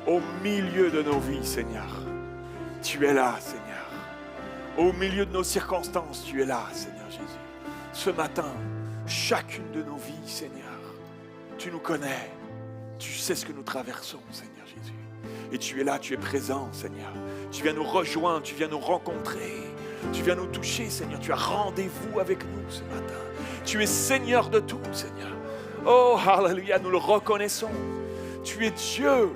au milieu de nos vies, Seigneur. Tu es là, Seigneur. Au milieu de nos circonstances, tu es là, Seigneur Jésus. Ce matin, chacune de nos vies, Seigneur, tu nous connais. Tu sais ce que nous traversons, Seigneur Jésus. Et tu es là, tu es présent, Seigneur. Tu viens nous rejoindre, tu viens nous rencontrer. Tu viens nous toucher, Seigneur. Tu as rendez-vous avec nous ce matin. Tu es Seigneur de tout, Seigneur. Oh, alléluia, nous le reconnaissons. Tu es Dieu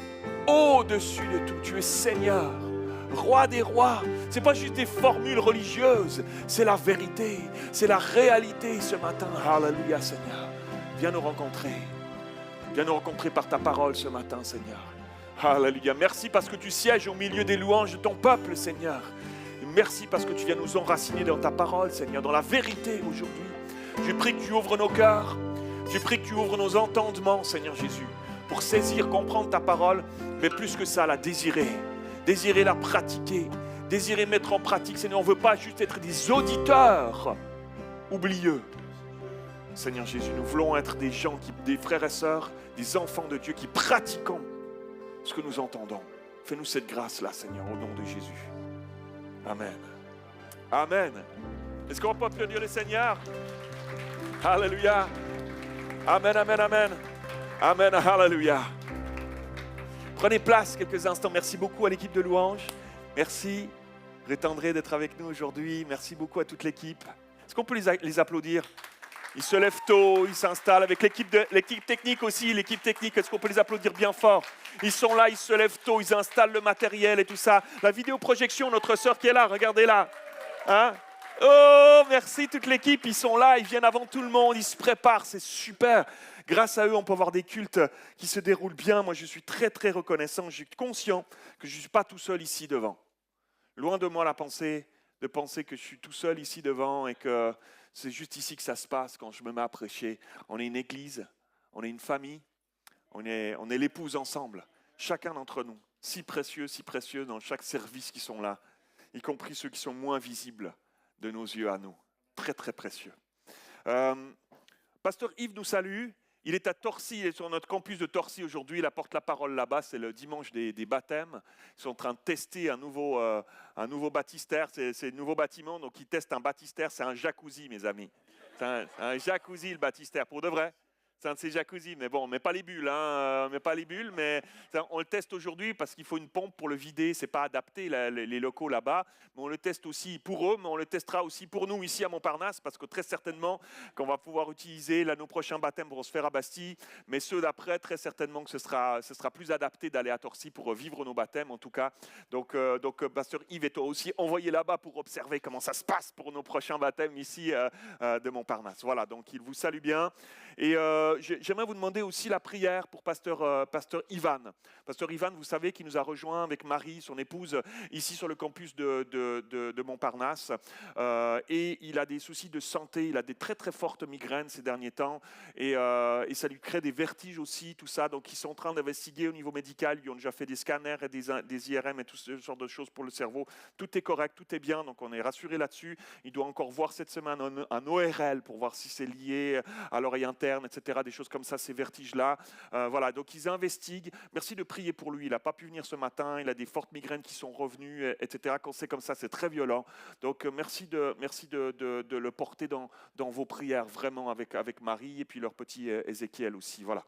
au-dessus de tout. Tu es Seigneur, Roi des rois. Ce n'est pas juste des formules religieuses. C'est la vérité. C'est la réalité ce matin. Alléluia, Seigneur. Viens nous rencontrer. Viens nous rencontrer par ta parole ce matin, Seigneur. Alléluia. Merci parce que tu sièges au milieu des louanges de ton peuple, Seigneur. Merci parce que tu viens nous enraciner dans ta parole, Seigneur, dans la vérité aujourd'hui. Je prie que tu ouvres nos cœurs. Je prie que tu ouvres nos entendements, Seigneur Jésus, pour saisir, comprendre ta parole, mais plus que ça, la désirer. Désirer la pratiquer. Désirer mettre en pratique, Seigneur. On ne veut pas juste être des auditeurs oublieux. Seigneur Jésus, nous voulons être des gens, des frères et sœurs, des enfants de Dieu qui pratiquons ce que nous entendons. Fais-nous cette grâce-là, Seigneur, au nom de Jésus. Amen. Amen. Est-ce qu'on peut applaudir le Seigneur? Alléluia. Amen, amen, amen. Amen, alléluia. Prenez place quelques instants. Merci beaucoup à l'équipe de louanges. Merci, Rétendré, d'être avec nous aujourd'hui. Merci beaucoup à toute l'équipe. Est-ce qu'on peut les applaudir? Ils se lèvent tôt, ils s'installent avec l'équipe technique aussi. L'équipe technique, est-ce qu'on peut les applaudir bien fort? Ils sont là, ils se lèvent tôt, ils installent le matériel et tout ça. La vidéoprojection, notre sœur qui est là, regardez-la. Hein? Oh, merci toute l'équipe, ils sont là, ils viennent avant tout le monde, ils se préparent, c'est super. Grâce à eux, on peut avoir des cultes qui se déroulent bien. Moi, je suis très, très reconnaissant. Je suis conscient que je ne suis pas tout seul ici devant. Loin de moi la pensée de penser que je suis tout seul ici devant et que c'est juste ici que ça se passe quand je me mets à prêcher. On est une église, on est une famille, on est l'épouse ensemble. Chacun d'entre nous, si précieux dans chaque service qui sont là, y compris ceux qui sont moins visibles de nos yeux à nous. Très, très précieux. Pasteur Yves nous salue. Il est à Torcy, il est sur notre campus de Torcy aujourd'hui. Il apporte la parole là-bas. C'est le dimanche des baptêmes. Ils sont en train de tester un nouveau baptistère. C'est un nouveau bâtiment, donc ils testent un baptistère. C'est un jacuzzi, mes amis. C'est un jacuzzi, le baptistère, pour de vrai. C'est un de ces jacuzzis, mais bon, on ne met pas les bulles, mais on le teste aujourd'hui parce qu'il faut une pompe pour le vider. Ce n'est pas adapté, les locaux là-bas, mais on le teste aussi pour eux, mais on le testera aussi pour nous ici à Montparnasse, parce que très certainement qu'on va pouvoir utiliser nos prochains baptêmes vont se faire à Bastille, mais ceux d'après, très certainement que ce sera plus adapté d'aller à Torcy pour vivre nos baptêmes, en tout cas. Donc Pasteur Yves est aussi envoyé là-bas pour observer comment ça se passe pour nos prochains baptêmes ici de Montparnasse. Voilà, donc il vous salue bien. Et j'aimerais vous demander aussi la prière pour Pasteur Ivan. Pasteur Ivan, vous savez, qui nous a rejoint avec Marie, son épouse, ici sur le campus de Montparnasse. Et il a des soucis de santé, il a des très très fortes migraines ces derniers temps. Et ça lui crée des vertiges aussi, tout ça. Donc ils sont en train d'investiguer au niveau médical. Ils ont déjà fait des scanners et des IRM et tout ce genre de choses pour le cerveau. Tout est correct, tout est bien. Donc on est rassuré là-dessus. Il doit encore voir cette semaine un ORL pour voir si c'est lié à l'oreille interne, etc., des choses comme ça, ces vertiges-là. Voilà, donc ils investiguent. Merci de prier pour lui. Il n'a pas pu venir ce matin. Il a des fortes migraines qui sont revenues, etc. Quand c'est comme ça, c'est très violent. Donc merci de le porter dans vos prières, vraiment, avec Marie et puis leur petit Ézéchiel aussi. Voilà.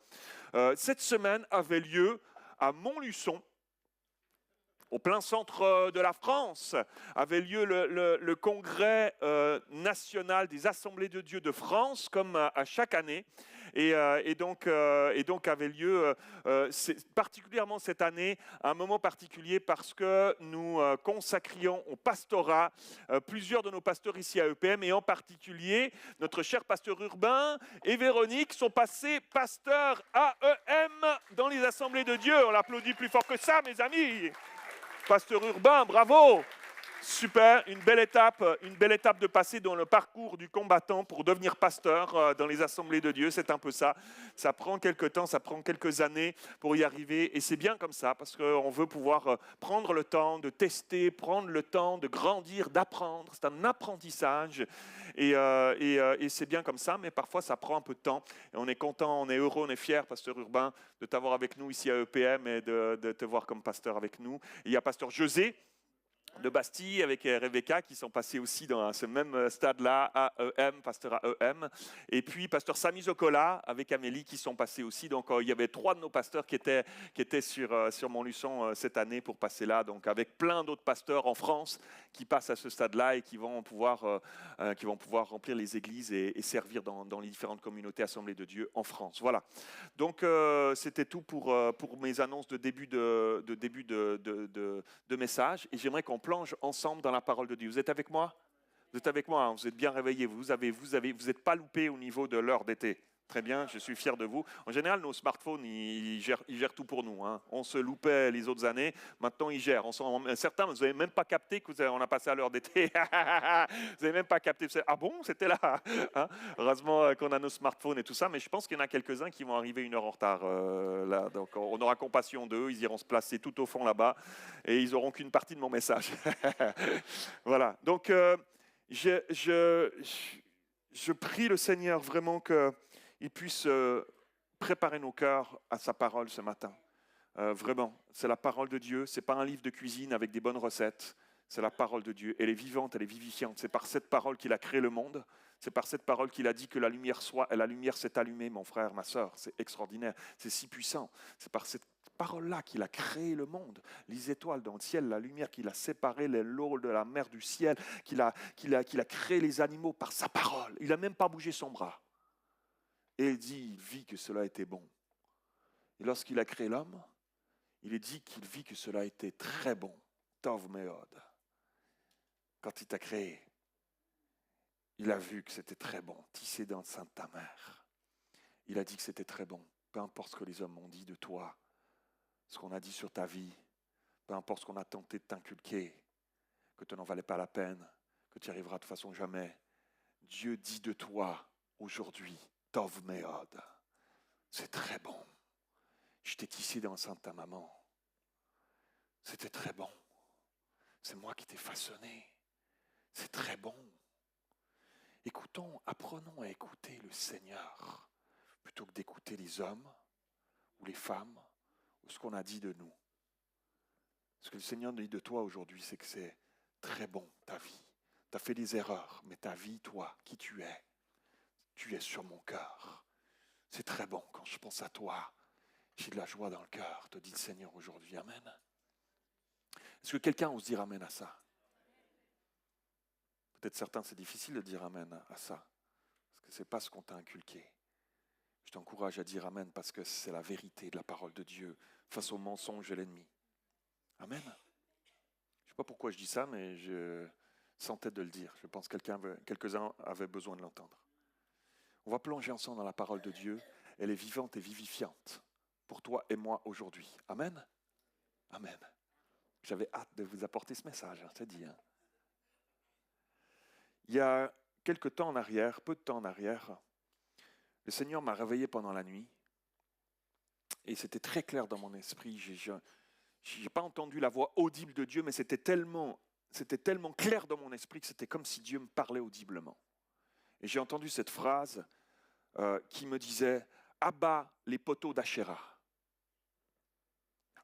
Cette semaine avait lieu à Montluçon, au plein centre de la France, avait lieu le congrès national des Assemblées de Dieu de France, comme à chaque année. Et donc avait lieu particulièrement cette année un moment particulier parce que nous consacrions au pastorat plusieurs de nos pasteurs ici à EPM, et en particulier notre cher pasteur Urbain et Véronique sont passés pasteurs à EM dans les Assemblées de Dieu. On l'applaudit plus fort que ça, mes amis. Pasteur Urbain, bravo! Super, une belle étape de passer dans le parcours du combattant pour devenir pasteur dans les Assemblées de Dieu. C'est un peu ça. Ça prend quelques temps, ça prend quelques années pour y arriver. Et c'est bien comme ça parce qu'on veut pouvoir prendre le temps de tester, prendre le temps de grandir, d'apprendre. C'est un apprentissage. Et c'est bien comme ça, mais parfois ça prend un peu de temps. Et on est content, on est heureux, on est fiers, pasteur Urbain, de t'avoir avec nous ici à EPM et de te voir comme pasteur avec nous. Et il y a pasteur José de Bastille avec Rebecca qui sont passés aussi dans ce même stade-là à EM, pasteur à EM. Et puis pasteur Sami Zocola avec Amélie qui sont passés aussi. Donc il y avait 3 de nos pasteurs qui étaient sur Montluçon cette année pour passer là. Donc avec plein d'autres pasteurs en France qui passent à ce stade-là et qui vont pouvoir remplir les églises et servir dans les différentes communautés Assemblées de Dieu en France. Voilà. Donc c'était tout pour mes annonces de début de message. Et j'aimerais qu'on plonge ensemble dans la parole de Dieu. Vous êtes avec moi? Vous êtes avec moi, hein? Vous êtes bien réveillés. Vous n'êtes pas loupés au niveau de l'heure d'été. Très bien, je suis fier de vous. En général, nos smartphones, ils gèrent tout pour nous, hein. On se loupait les autres années, maintenant ils gèrent. Certains, vous n'avez même pas capté qu'on a passé à l'heure d'été. Vous n'avez même pas capté. Ah bon, c'était là, hein? Heureusement qu'on a nos smartphones et tout ça, mais je pense qu'il y en a quelques-uns qui vont arriver 1 heure en retard. Là. Donc on aura compassion d'eux, ils iront se placer tout au fond là-bas et ils n'auront qu'une partie de mon message. Voilà, donc je prie le Seigneur vraiment qu'il puisse préparer nos cœurs à sa parole ce matin. Vraiment, c'est la parole de Dieu, ce n'est pas un livre de cuisine avec des bonnes recettes, c'est la parole de Dieu. Elle est vivante, elle est vivifiante. C'est par cette parole qu'il a créé le monde, c'est par cette parole qu'il a dit que la lumière soit, et la lumière s'est allumée, mon frère, ma sœur. C'est extraordinaire, c'est si puissant. C'est par cette parole-là qu'il a créé le monde, les étoiles dans le ciel, la lumière, qu'il a séparé l'eau de la mer du ciel, qu'il a créé les animaux par sa parole. Il n'a même pas bougé son bras. Et il dit, il vit que cela était bon. Et lorsqu'il a créé l'homme, il est dit qu'il vit que cela était très bon. Tov meod. Quand il t'a créé, il a vu que c'était très bon. Tissé dans le sein de ta mère. Il a dit que c'était très bon. Peu importe ce que les hommes ont dit de toi, ce qu'on a dit sur ta vie, peu importe ce qu'on a tenté de t'inculquer, que tu n'en valais pas la peine, que tu y arriveras de façon jamais. Dieu dit de toi aujourd'hui, Tov meod. C'est très bon. Je t'ai tissé dans le sein de ta maman. C'était très bon. C'est moi qui t'ai façonné. C'est très bon. Écoutons, apprenons à écouter le Seigneur plutôt que d'écouter les hommes ou les femmes ou ce qu'on a dit de nous. Ce que le Seigneur dit de toi aujourd'hui, c'est que c'est très bon ta vie. Tu as fait des erreurs, mais ta vie, toi, qui tu es sur mon cœur. C'est très bon quand je pense à toi. J'ai de la joie dans le cœur, te dit le Seigneur aujourd'hui. Amen. Est-ce que quelqu'un ose dire amen à ça? Peut-être certains, c'est difficile de dire amen à ça, parce que ce n'est pas ce qu'on t'a inculqué. Je t'encourage à dire amen parce que c'est la vérité de la parole de Dieu face au mensonge de l'ennemi. Amen. Je ne sais pas pourquoi je dis ça, mais je sentais de le dire. Je pense que quelques-uns avaient besoin de l'entendre. On va plonger ensemble dans la parole de Dieu. Elle est vivante et vivifiante pour toi et moi aujourd'hui. Amen. Amen. J'avais hâte de vous apporter ce message, c'est dit. Hein. Il y a peu de temps en arrière, le Seigneur m'a réveillé pendant la nuit et c'était très clair dans mon esprit. Je n'ai pas entendu la voix audible de Dieu, mais c'était tellement clair dans mon esprit que c'était comme si Dieu me parlait audiblement. Et j'ai entendu cette phrase qui me disait « Abat les poteaux d'Achéra ».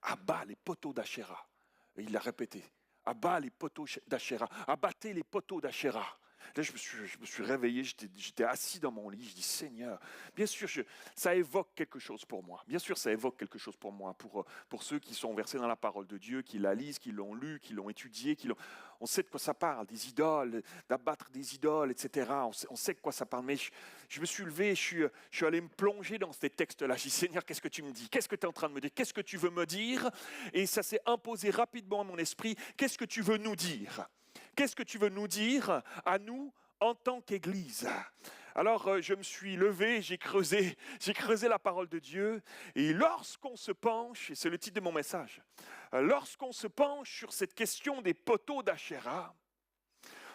Abat les poteaux d'Achéra. Et il l'a répété. Abat les poteaux d'Achéra. Abattez les poteaux d'Achéra. Là, je me suis réveillé, j'étais assis dans mon lit, je dis Seigneur, bien sûr, ça évoque quelque chose pour moi. Bien sûr, ça évoque quelque chose pour moi, pour ceux qui sont versés dans la parole de Dieu, qui la lisent, qui l'ont lu, qui l'ont étudié, on sait de quoi ça parle, des idoles, d'abattre des idoles, etc. On sait de quoi ça parle, mais je me suis levé, je suis allé me plonger dans ces textes-là. Je dis Seigneur, qu'est-ce que tu me dis? Qu'est-ce que tu es en train de me dire? Qu'est-ce que tu veux me dire? Et ça s'est imposé rapidement à mon esprit. Qu'est-ce que tu veux nous dire? Qu'est-ce que tu veux nous dire à nous en tant qu'Église? Alors, je me suis levé, j'ai creusé la parole de Dieu. Et lorsqu'on se penche, et c'est le titre de mon message, lorsqu'on se penche sur cette question des poteaux d'Achéra,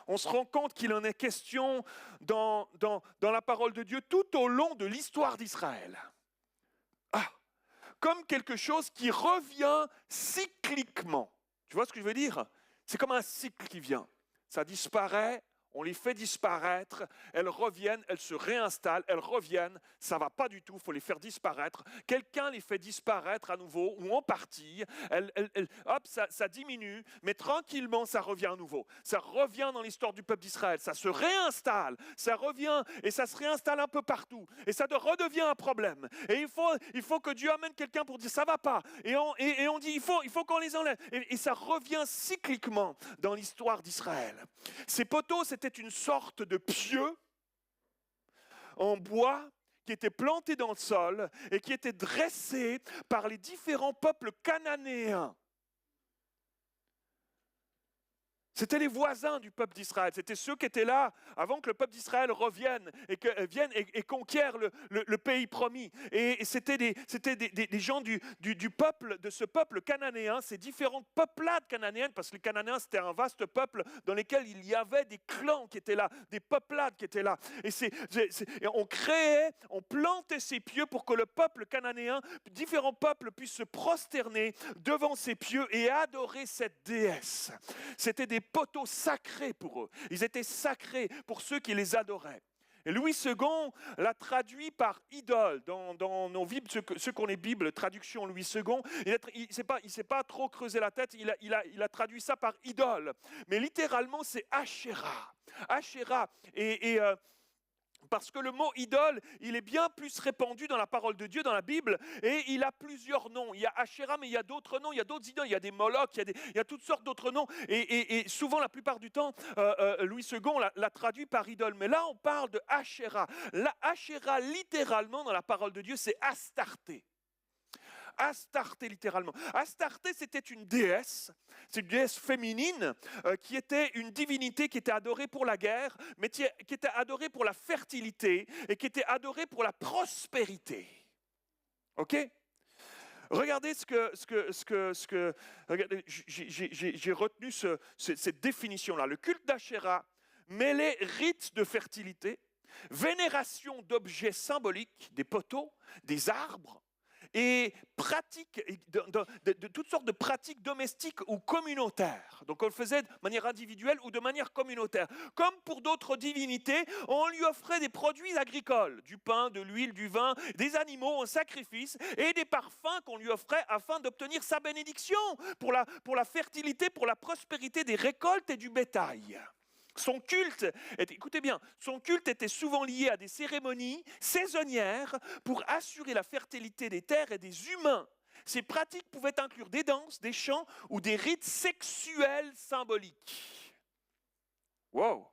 on se rend compte qu'il en est question dans la parole de Dieu tout au long de l'histoire d'Israël. Comme quelque chose qui revient cycliquement. Tu vois ce que je veux dire? C'est comme un cycle qui vient. Ça disparaît, on les fait disparaître, elles reviennent, elles se réinstallent, elles reviennent, ça ne va pas du tout, il faut les faire disparaître. Quelqu'un les fait disparaître à nouveau ou en partie, hop, ça diminue, mais tranquillement ça revient à nouveau. Ça revient dans l'histoire du peuple d'Israël, ça se réinstalle, ça revient et ça se réinstalle un peu partout. Et ça redevient un problème. Et il faut que Dieu amène quelqu'un pour dire ça ne va pas. Et on dit il faut qu'on les enlève. Et ça revient cycliquement dans l'histoire d'Israël. Ces poteaux, c'était une sorte de pieu en bois qui était planté dans le sol et qui était dressé par les différents peuples cananéens. C'était les voisins du peuple d'Israël, c'était ceux qui étaient là avant que le peuple d'Israël revienne et conquiert le pays promis. Et c'était des gens du peuple, de ce peuple cananéen, ces différentes peuplades cananéennes, parce que les Cananéens c'était un vaste peuple dans lequel il y avait des clans qui étaient là, des peuplades qui étaient là. Et on plantait ces pieux pour que le peuple cananéen, différents peuples puissent se prosterner devant ces pieux et adorer cette déesse. C'était des poteaux sacrés pour eux. Ils étaient sacrés pour ceux qui les adoraient. Et Louis II l'a traduit par idole. Dans nos Bibles, ceux qui ont les Bibles, traduction Louis II, il ne s'est pas trop creusé la tête, il a traduit ça par idole. Mais littéralement, c'est Asherah. Asherah. Parce que le mot idole, il est bien plus répandu dans la parole de Dieu, dans la Bible, et il a plusieurs noms. Il y a Asherah, mais il y a d'autres noms, il y a d'autres idoles, il y a des Molochs, il y a toutes sortes d'autres noms. Et souvent, la plupart du temps, Louis II l'a traduit par idole. Mais là, on parle de Asherah. La Asherah, littéralement, dans la parole de Dieu, c'est Astarté. Astarté littéralement. Astarté, c'était une déesse, c'est une déesse féminine qui était une divinité qui était adorée pour la guerre, mais qui était adorée pour la fertilité et qui était adorée pour la prospérité. Ok ? Regardez regardez, j'ai retenu cette définition-là. Le culte d'Asherah mêlait rites de fertilité, vénération d'objets symboliques, des poteaux, des arbres, et pratiques, de toutes sortes de pratiques domestiques ou communautaires. Donc on le faisait de manière individuelle ou de manière communautaire. Comme pour d'autres divinités, on lui offrait des produits agricoles, du pain, de l'huile, du vin, des animaux en sacrifice et des parfums qu'on lui offrait afin d'obtenir sa bénédiction pour la fertilité, pour la prospérité des récoltes et du bétail. Son culte, écoutez bien, son culte était souvent lié à des cérémonies saisonnières pour assurer la fertilité des terres et des humains. Ces pratiques pouvaient inclure des danses, des chants ou des rites sexuels symboliques. Wow!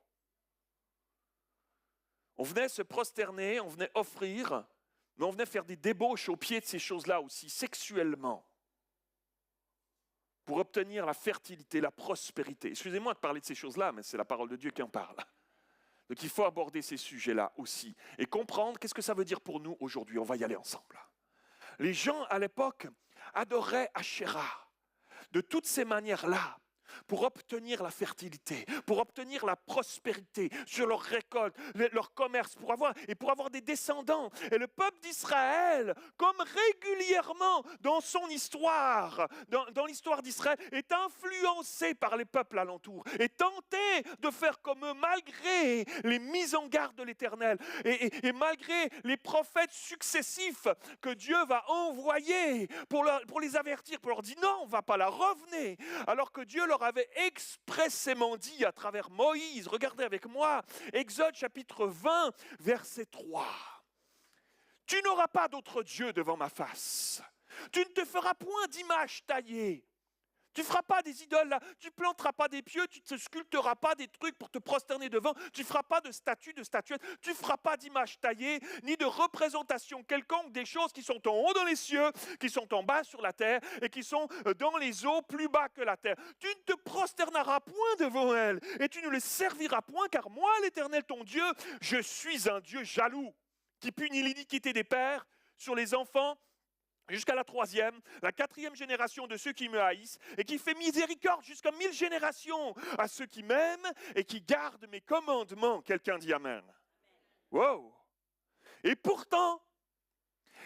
On venait se prosterner, on venait offrir, mais on venait faire des débauches au pied de ces choses-là aussi, sexuellement, pour obtenir la fertilité, la prospérité. Excusez-moi de parler de ces choses-là, mais c'est la parole de Dieu qui en parle. Donc il faut aborder ces sujets-là aussi et comprendre qu'est-ce que ça veut dire pour nous aujourd'hui. On va y aller ensemble. Les gens à l'époque adoraient Asherah de toutes ces manières-là pour obtenir la fertilité, pour obtenir la prospérité sur leur récolte, leur commerce, pour avoir des descendants. Et le peuple d'Israël, comme régulièrement dans son histoire, dans l'histoire d'Israël, est influencé par les peuples alentours et tenté de faire comme eux malgré les mises en garde de l'Éternel et malgré les prophètes successifs que Dieu va envoyer pour les avertir, pour leur dire non, on ne va pas là, revenez. Alors que Dieu leur avait expressément dit à travers Moïse, regardez avec moi, Exode chapitre 20, verset 3. Tu n'auras pas d'autre Dieu devant ma face. Tu ne te feras point d'image taillée. Tu ne feras pas des idoles là, tu ne planteras pas des pieux, tu ne te sculpteras pas des trucs pour te prosterner devant, tu ne feras pas de statues, de statuettes, tu ne feras pas d'image taillée, ni de représentation quelconque des choses qui sont en haut dans les cieux, qui sont en bas sur la terre et qui sont dans les eaux plus bas que la terre. Tu ne te prosterneras point devant elles et tu ne les serviras point, car moi, l'Éternel ton Dieu, je suis un Dieu jaloux qui punit l'iniquité des pères sur les enfants jusqu'à la 3e, la 4e génération de ceux qui me haïssent, et qui fait miséricorde jusqu'à 1000 générations à ceux qui m'aiment et qui gardent mes commandements. Quelqu'un dit Amen. Wow! Et pourtant,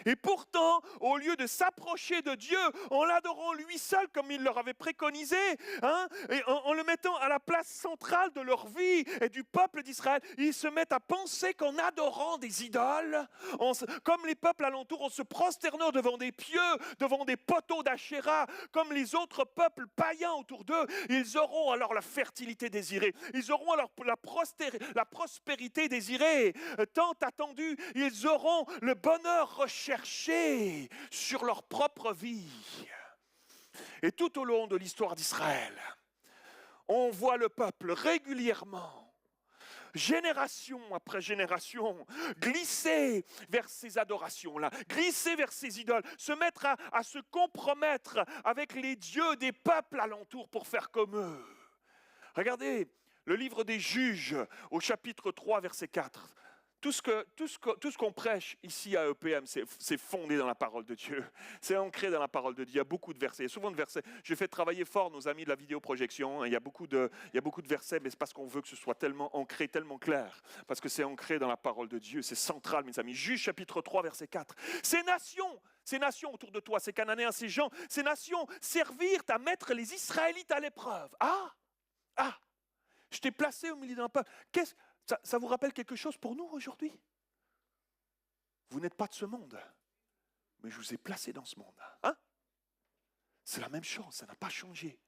Et pourtant, au lieu de s'approcher de Dieu en l'adorant lui seul comme il leur avait préconisé, et en le mettant à la place centrale de leur vie et du peuple d'Israël, ils se mettent à penser qu'en adorant des idoles, comme les peuples alentours, en se prosternant devant des pieux, devant des poteaux d'Achéra, comme les autres peuples païens autour d'eux, ils auront alors la fertilité désirée, ils auront alors la prospérité désirée, tant attendue, ils auront le bonheur recherché sur leur propre vie. Et tout au long de l'histoire d'Israël, on voit le peuple régulièrement, génération après génération, glisser vers ces adorations-là, glisser vers ces idoles, se mettre à se compromettre avec les dieux des peuples alentours pour faire comme eux. Regardez le livre des Juges au chapitre 3, verset 4. Tout ce qu'on prêche ici à EPM, c'est fondé dans la parole de Dieu. C'est ancré dans la parole de Dieu. Il y a beaucoup de versets. Il y a souvent de versets. Je fais travailler fort nos amis de la vidéoprojection. Il y a beaucoup de versets, mais c'est parce qu'on veut que ce soit tellement ancré, tellement clair. Parce que c'est ancré dans la parole de Dieu. C'est central, mes amis. Juge chapitre 3, verset 4. Ces nations autour de toi, ces Cananéens, ces gens, ces nations servirent à mettre les Israélites à l'épreuve. Je t'ai placé au milieu d'un peuple. Ça vous rappelle quelque chose pour nous aujourd'hui? Vous n'êtes pas de ce monde, mais je vous ai placé dans ce monde. C'est la même chose, ça n'a pas changé.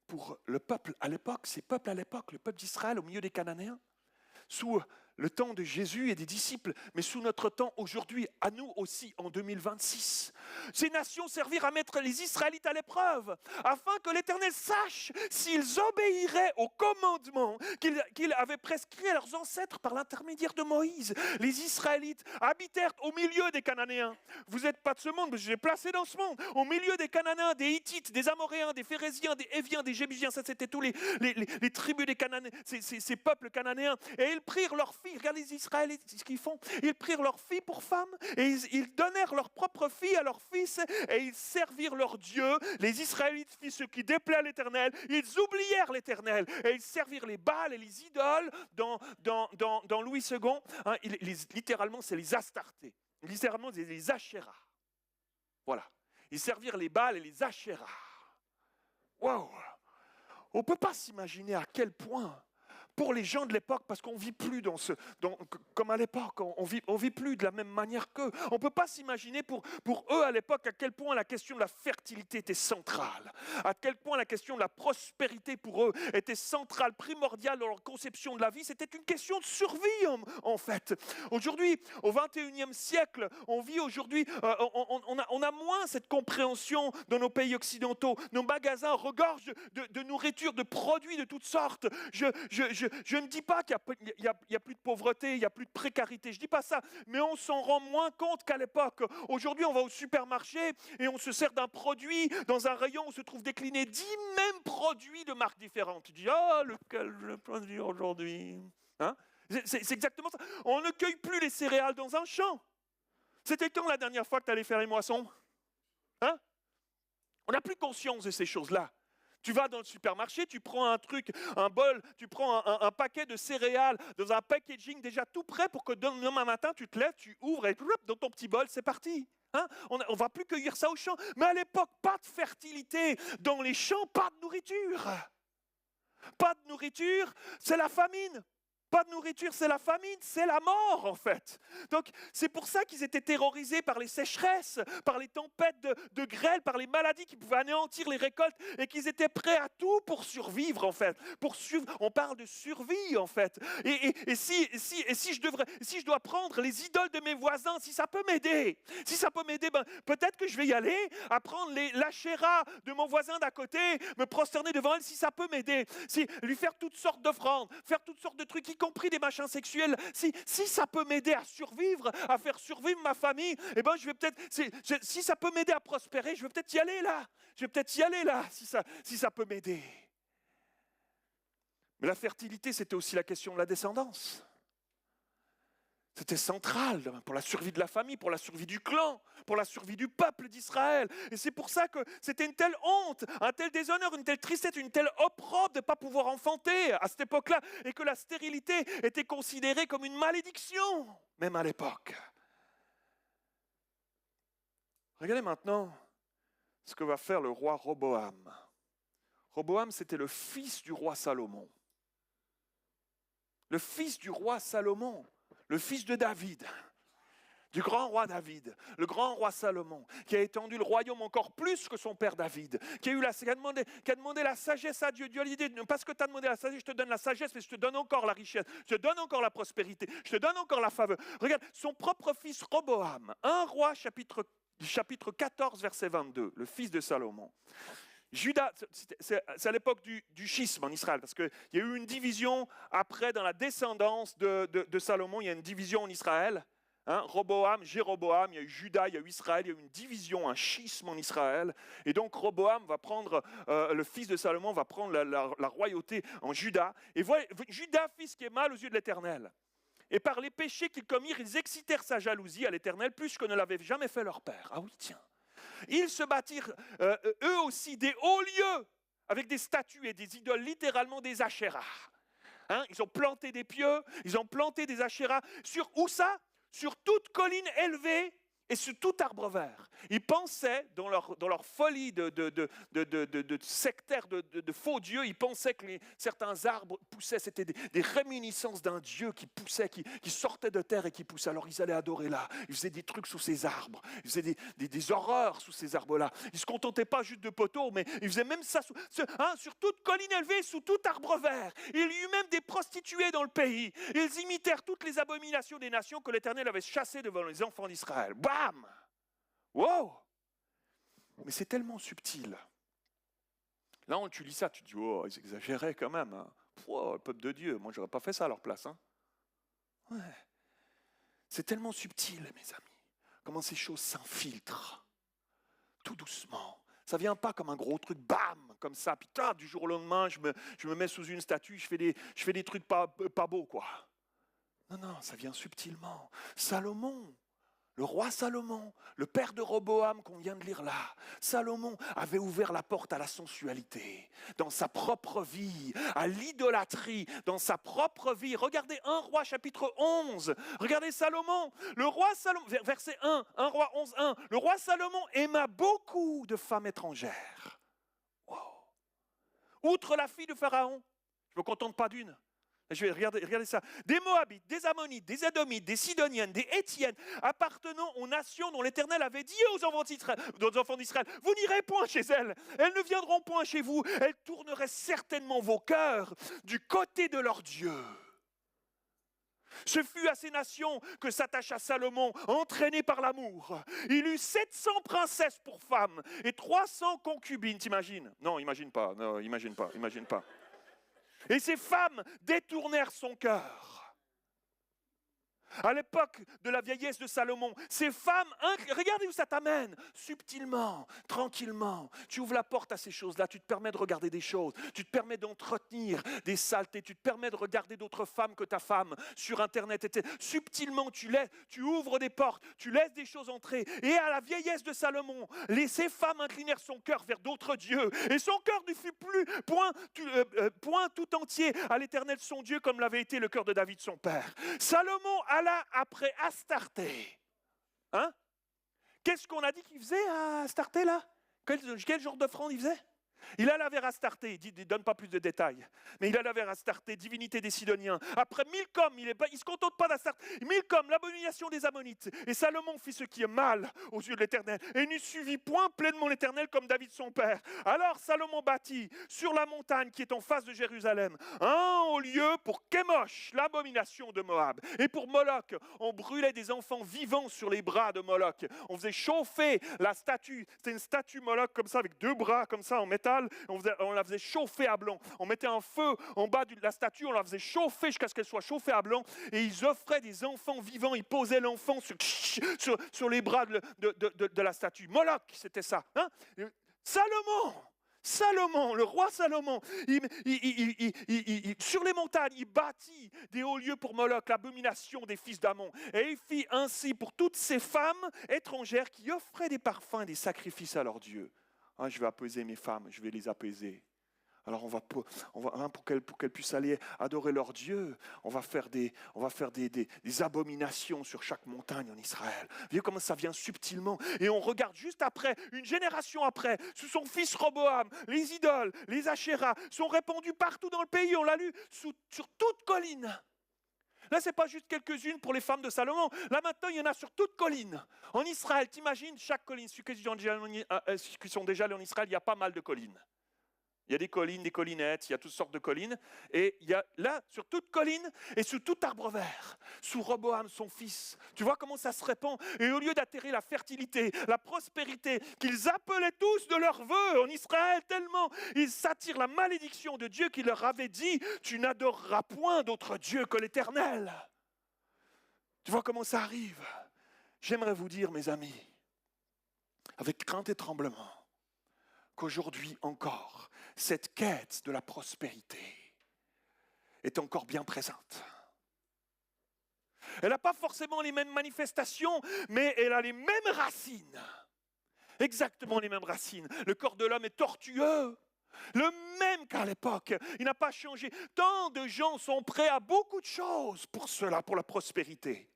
Pour le peuple à l'époque, ces peuples à l'époque, le peuple d'Israël au milieu des Cananéens, sous le temps de Jésus et des disciples, mais sous notre temps aujourd'hui, à nous aussi en 2026. Ces nations servirent à mettre les Israélites à l'épreuve, afin que l'Éternel sache s'ils obéiraient aux commandements qu'il avait prescrits à leurs ancêtres par l'intermédiaire de Moïse. Les Israélites habitèrent au milieu des Cananéens. Vous n'êtes pas de ce monde, mais je les ai placés dans ce monde. Au milieu des Cananéens, des Hittites, des Amoréens, des Phéréziens, des Héviens, des Jébusiens, ça c'était tous les tribus des Cananéens, ces peuples cananéens. Et ils prirent leurs filles, regardez les Israélites, ce qu'ils font, ils prirent leurs filles pour femmes et ils donnèrent leurs propres filles à leurs fils et ils servirent leur Dieu. Les Israélites firent ce qui déplaît à l'Éternel, ils oublièrent l'Éternel et ils servirent les Baals et les idoles dans Louis II. Littéralement, c'est les Astartés, littéralement, c'est les Achéras. Voilà, ils servirent les Baals et les Achéras. Waouh! On ne peut pas s'imaginer à quel point, pour les gens de l'époque, parce qu'on ne vit plus comme à l'époque, on vit plus de la même manière qu'eux. On ne peut pas s'imaginer pour eux à l'époque à quel point la question de la fertilité était centrale, à quel point la question de la prospérité pour eux était centrale, primordiale dans leur conception de la vie. C'était une question de survie en fait. Aujourd'hui, au XXIe siècle, on vit aujourd'hui, on a moins cette compréhension dans nos pays occidentaux. Nos magasins regorgent de nourriture, de produits de toutes sortes. Je ne dis pas qu'il n'y a plus de pauvreté, il n'y a plus de précarité, je ne dis pas ça, mais on s'en rend moins compte qu'à l'époque. Aujourd'hui, on va au supermarché et on se sert d'un produit, dans un rayon où se trouvent déclinés 10 mêmes produits de marques différentes. Tu dis, lequel je produis aujourd'hui? C'est exactement ça. On ne cueille plus les céréales dans un champ. C'était quand la dernière fois que tu allais faire les moissons? On n'a plus conscience de ces choses-là. Tu vas dans le supermarché, tu prends un bol, tu prends un paquet de céréales dans un packaging déjà tout prêt pour que demain matin, tu te lèves, tu ouvres et dans ton petit bol, c'est parti. On ne va plus cueillir ça au champ. Mais à l'époque, pas de fertilité. Dans les champs, pas de nourriture. Pas de nourriture, c'est la famine. Pas de nourriture, c'est la famine, c'est la mort en fait. Donc c'est pour ça qu'ils étaient terrorisés par les sécheresses, par les tempêtes de grêle, par les maladies qui pouvaient anéantir les récoltes et qu'ils étaient prêts à tout pour survivre en fait. On parle de survie en fait. Et si je dois prendre les idoles de mes voisins, si ça peut m'aider, peut-être que je vais y aller, à prendre l'Achéra de mon voisin d'à côté, me prosterner devant elle, si ça peut m'aider, lui faire toutes sortes d'offrandes, faire toutes sortes de trucs, y compris des machins sexuels, si ça peut m'aider à survivre, à faire survivre ma famille, je vais peut-être, si ça peut m'aider à prospérer, je vais peut-être y aller là. Si ça peut m'aider. Mais la fertilité, c'était aussi la question de la descendance. C'était central pour la survie de la famille, pour la survie du clan, pour la survie du peuple d'Israël. Et c'est pour ça que c'était une telle honte, un tel déshonneur, une telle tristesse, une telle opprobre de ne pas pouvoir enfanter à cette époque-là. Et que la stérilité était considérée comme une malédiction, même à l'époque. Regardez maintenant ce que va faire le roi Roboam. Roboam, c'était le fils du roi Salomon. Le fils du roi Salomon, le fils de David, du grand roi David, le grand roi Salomon, qui a étendu le royaume encore plus que son père David, qui a demandé la sagesse à Dieu. Dieu a dit, parce que tu as demandé la sagesse, je te donne la sagesse, mais je te donne encore la richesse, je te donne encore la prospérité, je te donne encore la faveur. Regarde, son propre fils Roboam, 1 roi chapitre 14, verset 22, le fils de Salomon. Judas, c'est à l'époque du schisme en Israël, parce qu'il y a eu une division après dans la descendance de Salomon, il y a une division en Israël. Roboam, Jéroboam, il y a eu Judas, il y a eu Israël, il y a eu une division, un schisme en Israël. Et donc Roboam va prendre, le fils de Salomon va prendre la royauté en Juda. Et voilà, Judas fit ce qui est mal aux yeux de l'Éternel. Et par les péchés qu'ils commirent, ils excitèrent sa jalousie à l'Éternel plus que ne l'avait jamais fait leur père. Ah oui, tiens. Ils se bâtirent eux aussi des hauts lieux avec des statues et des idoles, littéralement des achéras. Ils ont planté des pieux, ils ont planté des achéras. Sur où ça? Sur toute colline élevée et sur tout arbre vert. Ils pensaient, dans leur folie de sectaire, de faux dieux, ils pensaient que certains arbres poussaient, c'était des réminiscences d'un dieu qui poussait, qui sortait de terre et qui poussait. Alors ils allaient adorer là, ils faisaient des trucs sous ces arbres, ils faisaient des horreurs sous ces arbres-là. Ils ne se contentaient pas juste de poteaux, mais ils faisaient même ça sur toute colline élevée, sous tout arbre vert. Il y eut même des prostituées dans le pays. Ils imitèrent toutes les abominations des nations que l'Éternel avait chassées devant les enfants d'Israël. Bam! Wow! Mais c'est tellement subtil. Là, tu lis ça, tu te dis, oh, ils exagéraient quand même. Oh, le peuple de Dieu, moi, je n'aurais pas fait ça à leur place. Ouais. C'est tellement subtil, mes amis. Comment ces choses s'infiltrent. Tout doucement. Ça ne vient pas comme un gros truc, bam, comme ça. Puis du jour au lendemain, je me mets sous une statue, je fais des trucs pas beaux, quoi. Non, ça vient subtilement. Salomon, le roi Salomon, le père de Roboam qu'on vient de lire là, Salomon avait ouvert la porte à la sensualité dans sa propre vie, à l'idolâtrie dans sa propre vie. Regardez 1 roi chapitre 11, regardez Salomon, le roi Salomon, verset 1 roi 11, 1, le roi Salomon aima beaucoup de femmes étrangères. Wow. Outre la fille de Pharaon, je ne me contente pas d'une. Je vais regarder ça. Des Moabites, des Ammonites, des Édomites, des Sidoniennes, des Étiennes, appartenant aux nations dont l'Éternel avait dit aux enfants d'Israël, vous n'irez point chez elles, elles ne viendront point chez vous, elles tourneraient certainement vos cœurs du côté de leur Dieu. Ce fut à ces nations que s'attacha Salomon, entraîné par l'amour. Il eut 700 princesses pour femmes et 300 concubines, t'imagines? Non, imagine pas. Et ces femmes détournèrent son cœur. À l'époque de la vieillesse de Salomon, ces femmes, regardez où ça t'amène, subtilement, tranquillement. Tu ouvres la porte à ces choses-là, tu te permets de regarder des choses, tu te permets d'entretenir des saletés, tu te permets de regarder d'autres femmes que ta femme sur Internet. Subtilement, tu ouvres des portes, tu laisses des choses entrer. Et à la vieillesse de Salomon, ces femmes inclinèrent son cœur vers d'autres dieux. Et son cœur ne fut plus point tout entier à l'Éternel son Dieu, comme l'avait été le cœur de David son père. Salomon alla après Astarté. Qu'est-ce qu'on a dit qu'il faisait à Astarté là? Quel genre d'offrande il faisait? Il alla vers Astarté, il ne donne pas plus de détails, mais il alla vers Astarté, divinité des Sidoniens. Après Milcom, il ne se contente pas d'Astarté. Milcom, l'abomination des Ammonites. Et Salomon fit ce qui est mal aux yeux de l'Éternel. Et ne suivit point pleinement l'Éternel comme David son père. Alors Salomon bâtit sur la montagne qui est en face de Jérusalem un haut lieu pour Kémosh, l'abomination de Moab. Et pour Moloch, on brûlait des enfants vivants sur les bras de Moloch. On faisait chauffer la statue. C'était une statue Moloch comme ça, avec 2 bras comme ça en métal. On la faisait chauffer à blanc. On mettait un feu en bas de la statue, on la faisait chauffer jusqu'à ce qu'elle soit chauffée à blanc. Et ils offraient des enfants vivants. Ils posaient l'enfant sur les bras de la statue. Moloch, c'était ça. Salomon, le roi Salomon, sur les montagnes, il bâtit des hauts lieux pour Moloch, l'abomination des fils d'Ammon. Et il fit ainsi pour toutes ces femmes étrangères qui offraient des parfums et des sacrifices à leurs dieux. Je vais apaiser mes femmes, je vais les apaiser. Alors pour qu'elles puissent aller adorer leur Dieu, on va faire des abominations sur chaque montagne en Israël. Vous voyez comment ça vient subtilement. Et on regarde juste après, une génération après, sous son fils Roboam, les idoles, les Ashéras sont répandus partout dans le pays. On l'a lu sur toute colline. Là, ce n'est pas juste quelques-unes pour les femmes de Salomon. Là, maintenant, il y en a sur toute colline. En Israël, t'imagines, chaque colline, ceux qui sont déjà allés en Israël, il y a pas mal de collines. Il y a des collines, des collinettes, il y a toutes sortes de collines. Et il y a là, sur toute colline et sous tout arbre vert, sous Roboam, son fils. Tu vois comment ça se répand. Et au lieu d'atterrir la fertilité, la prospérité, qu'ils appelaient tous de leurs vœux en Israël, tellement ils s'attirent la malédiction de Dieu qui leur avait dit « Tu n'adoreras point d'autre Dieu que l'Éternel ». Tu vois comment ça arrive. J'aimerais vous dire, mes amis, avec crainte et tremblement, qu'aujourd'hui encore, cette quête de la prospérité est encore bien présente. Elle n'a pas forcément les mêmes manifestations, mais elle a les mêmes racines. Exactement les mêmes racines. Le corps de l'homme est tortueux, le même qu'à l'époque. Il n'a pas changé. Tant de gens sont prêts à beaucoup de choses pour cela, pour la prospérité.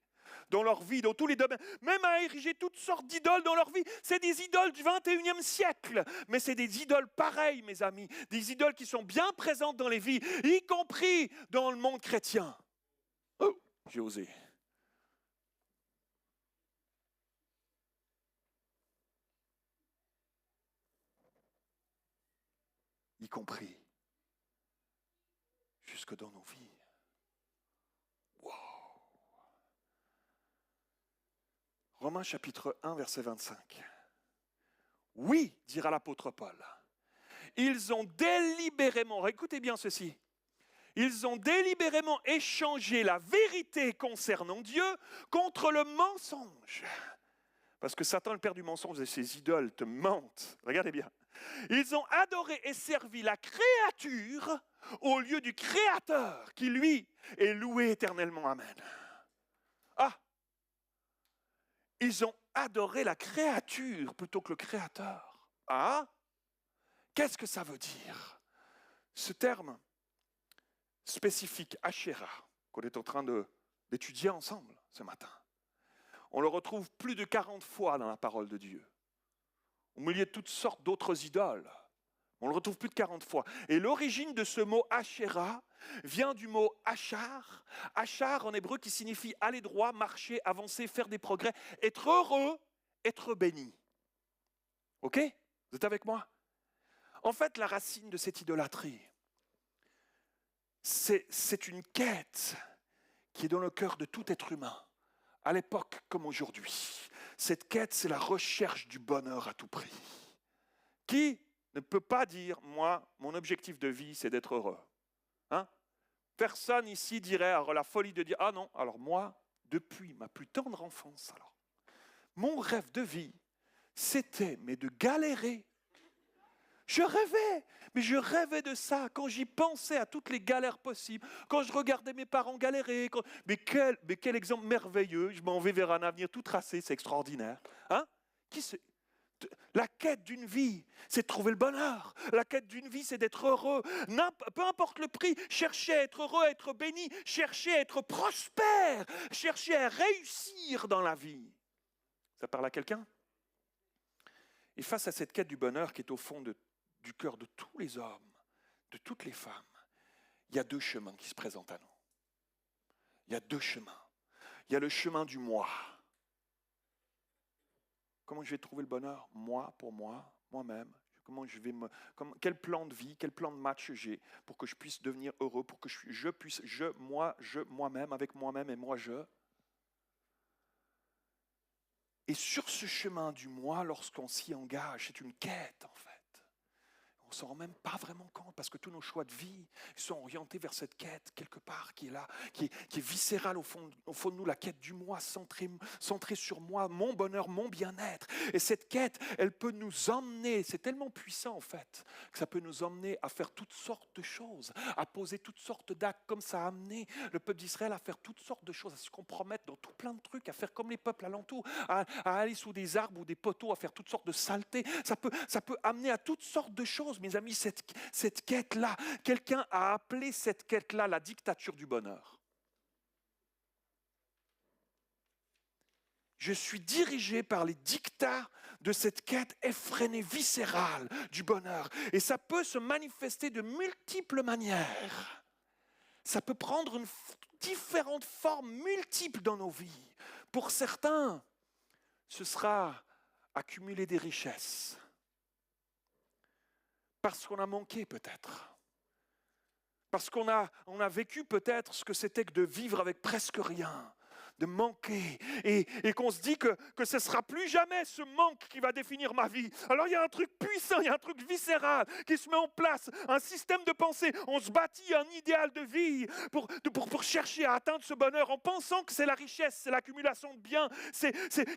Dans leur vie, dans tous les domaines, même à ériger toutes sortes d'idoles dans leur vie. C'est des idoles du 21e siècle, mais c'est des idoles pareilles, mes amis, des idoles qui sont bien présentes dans les vies, y compris dans le monde chrétien. Oh, j'ai osé. Y compris jusque dans nos vies. Wow. Romains chapitre 1, verset 25. Oui, dira l'apôtre Paul, ils ont délibérément, écoutez bien ceci, ils ont délibérément échangé la vérité concernant Dieu contre le mensonge. Parce que Satan, le père du mensonge, et ses idoles te mentent. Regardez bien. Ils ont adoré et servi la créature au lieu du Créateur qui, lui, est loué éternellement. Amen. Ah! Ils ont adoré la créature plutôt que le Créateur. Ah! Qu'est-ce que ça veut dire? Ce terme spécifique, Asherah, qu'on est en train d'étudier ensemble ce matin, on le retrouve plus de 40 fois dans la parole de Dieu. Au milieu de toutes sortes d'autres idoles. On le retrouve plus de 40 fois. Et l'origine de ce mot Asherah vient du mot Achar. Achar en hébreu qui signifie aller droit, marcher, avancer, faire des progrès, être heureux, être béni. Ok? Vous êtes avec moi? En fait, la racine de cette idolâtrie, c'est une quête qui est dans le cœur de tout être humain, à l'époque comme aujourd'hui. Cette quête, c'est la recherche du bonheur à tout prix. Qui ne peut pas dire, moi, mon objectif de vie, c'est d'être heureux. Hein? Personne ici dirait, alors la folie de dire, ah non, alors moi, depuis ma plus tendre enfance, alors, mon rêve de vie, c'était, mais de galérer. Je rêvais de ça, quand j'y pensais à toutes les galères possibles, quand je regardais mes parents galérer, mais quel exemple merveilleux, je m'en vais vers un avenir tout tracé, c'est extraordinaire. Hein? La quête d'une vie, c'est de trouver le bonheur. La quête d'une vie, c'est d'être heureux. Peu importe le prix, chercher à être heureux, à être béni, chercher à être prospère, chercher à réussir dans la vie. Ça parle à quelqu'un? Et face à cette quête du bonheur qui est au fond du cœur de tous les hommes, de toutes les femmes, il y a deux chemins qui se présentent à nous. Il y a deux chemins. Il y a le chemin du moi. Comment je vais trouver le bonheur? Moi, pour moi, moi-même. Quel plan de vie, quel plan de match j'ai pour que je puisse devenir heureux, pour que moi-même, avec moi-même et moi, je. Et sur ce chemin du moi, lorsqu'on s'y engage, c'est une quête en fait. On ne s'en rend même pas vraiment compte parce que tous nos choix de vie sont orientés vers cette quête quelque part qui est là, qui est viscérale au fond de nous, la quête du moi, centrée sur moi, mon bonheur, mon bien-être. Et cette quête, elle peut nous emmener, c'est tellement puissant en fait, que ça peut nous emmener à faire toutes sortes de choses, à poser toutes sortes d'actes, comme ça a amené le peuple d'Israël à faire toutes sortes de choses, à se compromettre dans tout plein de trucs, à faire comme les peuples alentours, à aller sous des arbres ou des poteaux, à faire toutes sortes de saletés. Ça peut amener à toutes sortes de choses. mes amis, cette quête-là, quelqu'un a appelé cette quête-là la dictature du bonheur. Je suis dirigé par les dictats de cette quête effrénée, viscérale du bonheur. Et ça peut se manifester de multiples manières. Ça peut prendre différentes formes multiples dans nos vies. Pour certains, ce sera accumuler des richesses. Parce qu'on a manqué peut-être. Parce qu'on a vécu peut-être ce que c'était que de vivre avec presque rien. De manquer, et qu'on se dit que ce ne sera plus jamais ce manque qui va définir ma vie. Alors il y a un truc puissant, il y a un truc viscéral qui se met en place, un système de pensée. On se bâtit un idéal de vie pour chercher à atteindre ce bonheur en pensant que c'est la richesse, c'est l'accumulation de biens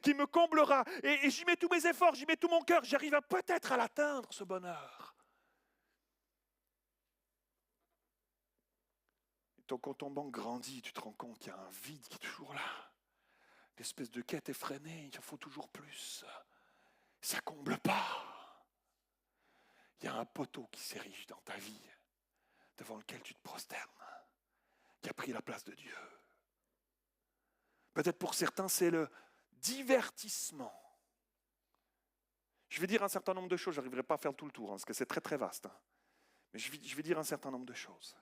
qui me comblera. Et j'y mets tous mes efforts, j'y mets tout mon cœur, j'arrive peut-être à l'atteindre, ce bonheur. Donc, quand ton manque grandit, tu te rends compte qu'il y a un vide qui est toujours là. L'espèce de quête effrénée, il en faut toujours plus. Ça ne comble pas. Il y a un poteau qui s'érige dans ta vie, devant lequel tu te prosternes, qui a pris la place de Dieu. Peut-être pour certains, c'est le divertissement. Je vais dire un certain nombre de choses, je n'arriverai pas à faire tout le tour, parce que c'est très très vaste. Mais je vais dire un certain nombre de choses.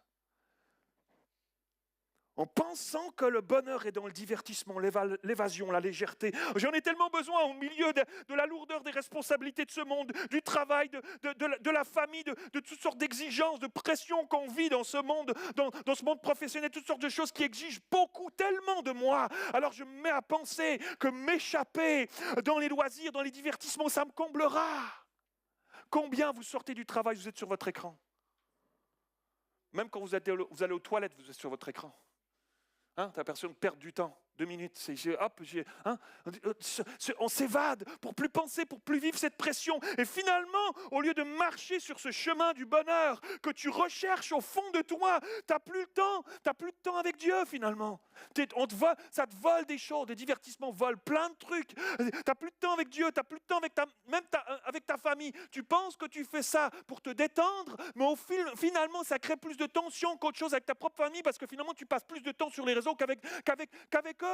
En pensant que le bonheur est dans le divertissement, l'évasion, la légèreté. J'en ai tellement besoin au milieu de la lourdeur des responsabilités de ce monde, du travail, de la famille, de toutes sortes d'exigences, de pressions qu'on vit dans ce monde, dans ce monde professionnel, toutes sortes de choses qui exigent beaucoup, tellement de moi. Alors je me mets à penser que m'échapper dans les loisirs, dans les divertissements, ça me comblera. Combien vous sortez du travail, vous êtes sur votre écran? Même quand vous allez aux toilettes, vous êtes sur votre écran. Tu as l'impression de perdre du temps. 2 minutes, on s'évade pour plus penser, pour plus vivre cette pression. Et finalement, au lieu de marcher sur ce chemin du bonheur que tu recherches au fond de toi, tu n'as plus le temps avec Dieu finalement. Ça te vole des choses, des divertissements volent plein de trucs. Tu n'as plus de temps avec Dieu, tu n'as plus de temps avec ta famille. Tu penses que tu fais ça pour te détendre, mais finalement, ça crée plus de tension qu'autre chose avec ta propre famille parce que finalement, tu passes plus de temps sur les réseaux qu'avec eux.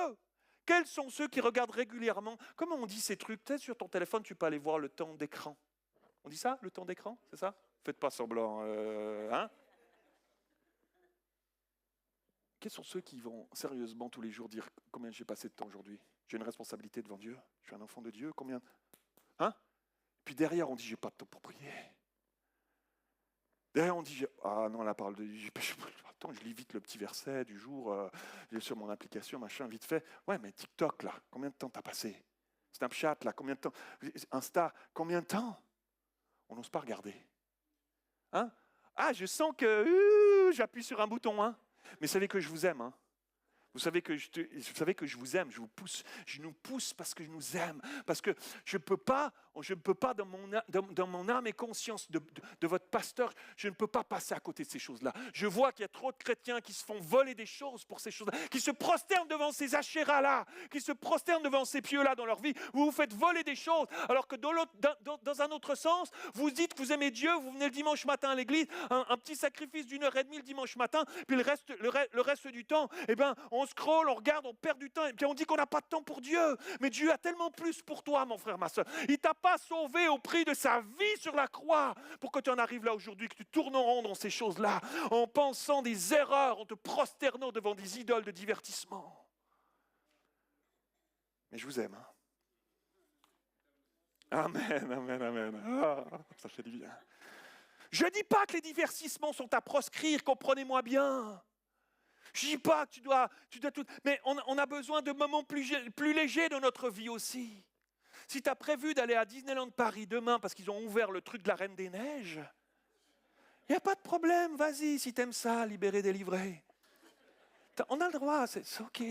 Quels sont ceux qui regardent régulièrement? Comment on dit ces trucs? Peut-être sur ton téléphone, tu peux aller voir le temps d'écran. On dit ça, le temps d'écran? C'est ça? Faites pas semblant. Quels sont ceux qui vont sérieusement tous les jours dire combien j'ai passé de temps aujourd'hui? J'ai une responsabilité devant Dieu. Je suis un enfant de Dieu. Combien? Puis derrière, on dit j'ai pas de temps pour prier. Derrière, on dit, non, la parole de Dieu, attends, je lis vite le petit verset du jour, sur mon application, machin, vite fait. Ouais, mais TikTok, là, combien de temps t'as passé? Snapchat, là, combien de temps? Insta, combien de temps? On n'ose pas regarder. Je sens que j'appuie sur un bouton, Mais savez que je vous aime, Vous savez que je vous aime, je nous pousse parce que je nous aime, parce que je ne peux pas dans mon âme et conscience de votre pasteur, je ne peux pas passer à côté de ces choses-là. Je vois qu'il y a trop de chrétiens qui se font voler des choses pour ces choses-là, qui se prosternent devant ces achéras-là, qui se prosternent devant ces pieux-là dans leur vie. Vous vous faites voler des choses, alors que dans un autre sens, vous dites que vous aimez Dieu, vous venez le dimanche matin à l'église, un petit sacrifice d'1h30 le dimanche matin, puis le reste du temps, on scrolle, on regarde, on perd du temps, et puis on dit qu'on n'a pas de temps pour Dieu. Mais Dieu a tellement plus pour toi, mon frère, ma soeur. Il ne t'a pas sauvé au prix de sa vie sur la croix pour que tu en arrives là aujourd'hui, que tu tournes en rond dans ces choses-là, en pensant des erreurs, en te prosternant devant des idoles de divertissement. Mais je vous aime. Amen, amen, amen. Ça fait du bien. Je ne dis pas que les divertissements sont à proscrire, comprenez-moi bien. Je ne dis pas que tu dois tout... Mais on a besoin de moments plus légers dans notre vie aussi. Si tu as prévu d'aller à Disneyland Paris demain parce qu'ils ont ouvert le truc de la Reine des Neiges, il n'y a pas de problème, vas-y, si tu aimes ça, libérer, délivrer. On a le droit, c'est ok.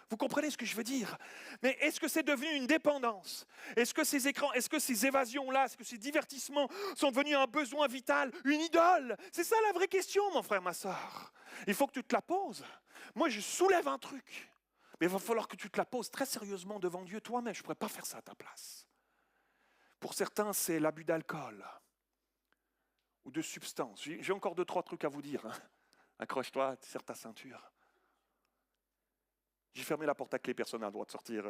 Vous comprenez ce que je veux dire? Mais est-ce que c'est devenu une dépendance? Est-ce que ces écrans, est-ce que ces évasions-là, est-ce que ces divertissements sont devenus un besoin vital, une idole? C'est ça la vraie question, mon frère, ma soeur. Il faut que tu te la poses. Moi, je soulève un truc. Mais il va falloir que tu te la poses très sérieusement devant Dieu toi-même. Je ne pourrais pas faire ça à ta place. Pour certains, c'est l'abus d'alcool. ou de substances. J'ai encore 2-3 trucs à vous dire. Hein. Accroche-toi, serre ta ceinture. J'ai fermé la porte à clé, personne n'a le droit de sortir.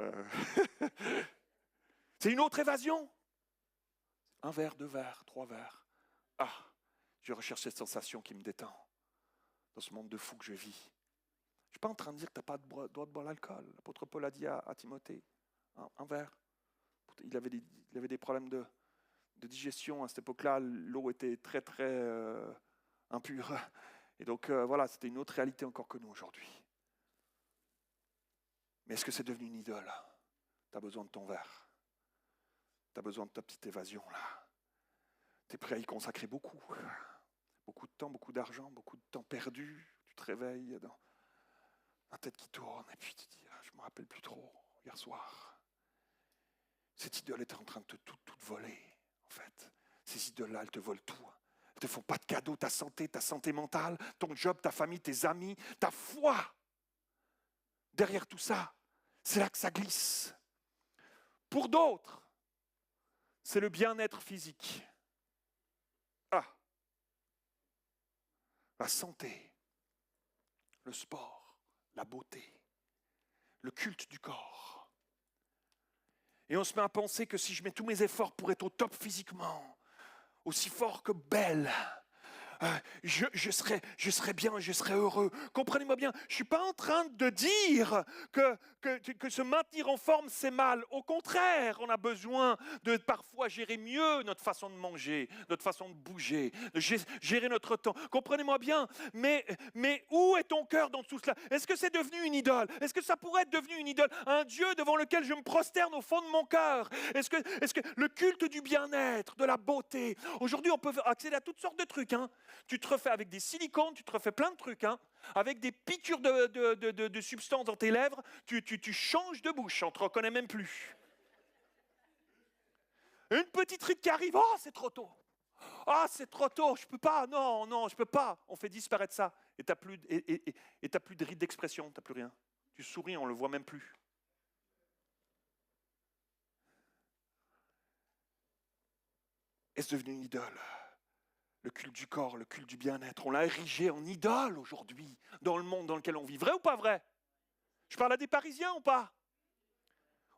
C'est une autre évasion. 1 verre, 2 verres, 3 verres. Ah, je recherche cette sensation qui me détend dans ce monde de fou que je vis. Je ne suis pas en train de dire que tu n'as pas le droit de boire l'alcool. L'apôtre Paul a dit à Timothée, 1 verre. Il avait des problèmes de digestion à cette époque-là. L'eau était très, très impure. Et donc, voilà, c'était une autre réalité encore que nous aujourd'hui. Mais est-ce que c'est devenu une idole? Tu as besoin de ton verre. Tu as besoin de ta petite évasion, là. Tu es prêt à y consacrer beaucoup. Beaucoup de temps, beaucoup d'argent, beaucoup de temps perdu. Tu te réveilles dans la tête qui tourne. Et puis tu te dis, je ne me rappelle plus trop, hier soir. Cette idole est en train de tout voler, en fait. Ces idoles-là, elles te volent tout. Elles ne te font pas de cadeaux, ta santé mentale, ton job, ta famille, tes amis, ta foi. Derrière tout ça, c'est là que ça glisse. Pour d'autres, c'est le bien-être physique. La santé, le sport, la beauté, le culte du corps. Et on se met à penser que si je mets tous mes efforts pour être au top physiquement, aussi fort que belle, je serai bien, je serai heureux. Comprenez-moi bien, je ne suis pas en train de dire que se maintenir en forme, c'est mal. Au contraire, on a besoin de parfois gérer mieux notre façon de manger, notre façon de bouger, de gérer notre temps. Comprenez-moi bien, mais où est ton cœur dans tout cela? Est-ce que c'est devenu une idole? Est-ce que ça pourrait être devenu une idole? Un Dieu devant lequel je me prosterne au fond de mon cœur? Est-ce que le culte du bien-être, de la beauté, aujourd'hui on peut accéder à toutes sortes de trucs, hein. Tu te refais avec des silicones, tu te refais plein de trucs, hein, avec des piqûres de substances dans tes lèvres, tu changes de bouche, on ne te reconnaît même plus. Une petite ride qui arrive, oh c'est trop tôt. Ah c'est trop tôt, je ne peux pas, non, je ne peux pas. On fait disparaître ça et tu n'as plus de ride d'expression, tu n'as plus rien. Tu souris, on ne le voit même plus. Est-ce devenu une idole? Le culte du corps, le culte du bien-être, on l'a érigé en idole aujourd'hui, dans le monde dans lequel on vit. Vrai ou pas vrai? Je parle à des Parisiens ou pas?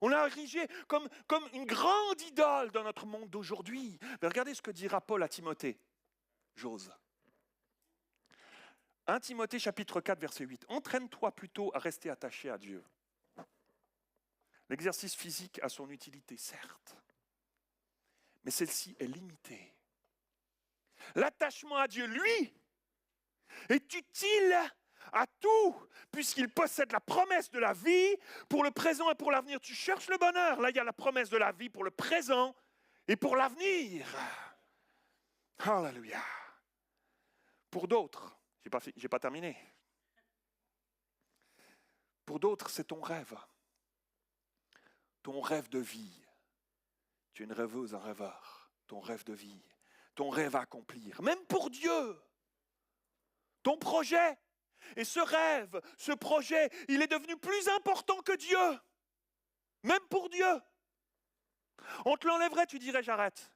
On l'a érigé comme une grande idole dans notre monde d'aujourd'hui. Mais regardez ce que dira Paul à Timothée. J'ose. 1 Timothée chapitre 4 verset 8. Entraîne-toi plutôt à rester attaché à Dieu. L'exercice physique a son utilité, certes, mais celle-ci est limitée. L'attachement à Dieu, lui, est utile à tout, puisqu'il possède la promesse de la vie pour le présent et pour l'avenir. Tu cherches le bonheur, là il y a la promesse de la vie pour le présent et pour l'avenir. Alléluia. Pour d'autres, j'ai pas terminé. Pour d'autres, c'est ton rêve de vie. Tu es une rêveuse, un rêveur, ton rêve de vie. Ton rêve à accomplir, même pour Dieu, ton projet. Et ce rêve, ce projet, il est devenu plus important que Dieu, même pour Dieu. On te l'enlèverait, tu dirais j'arrête.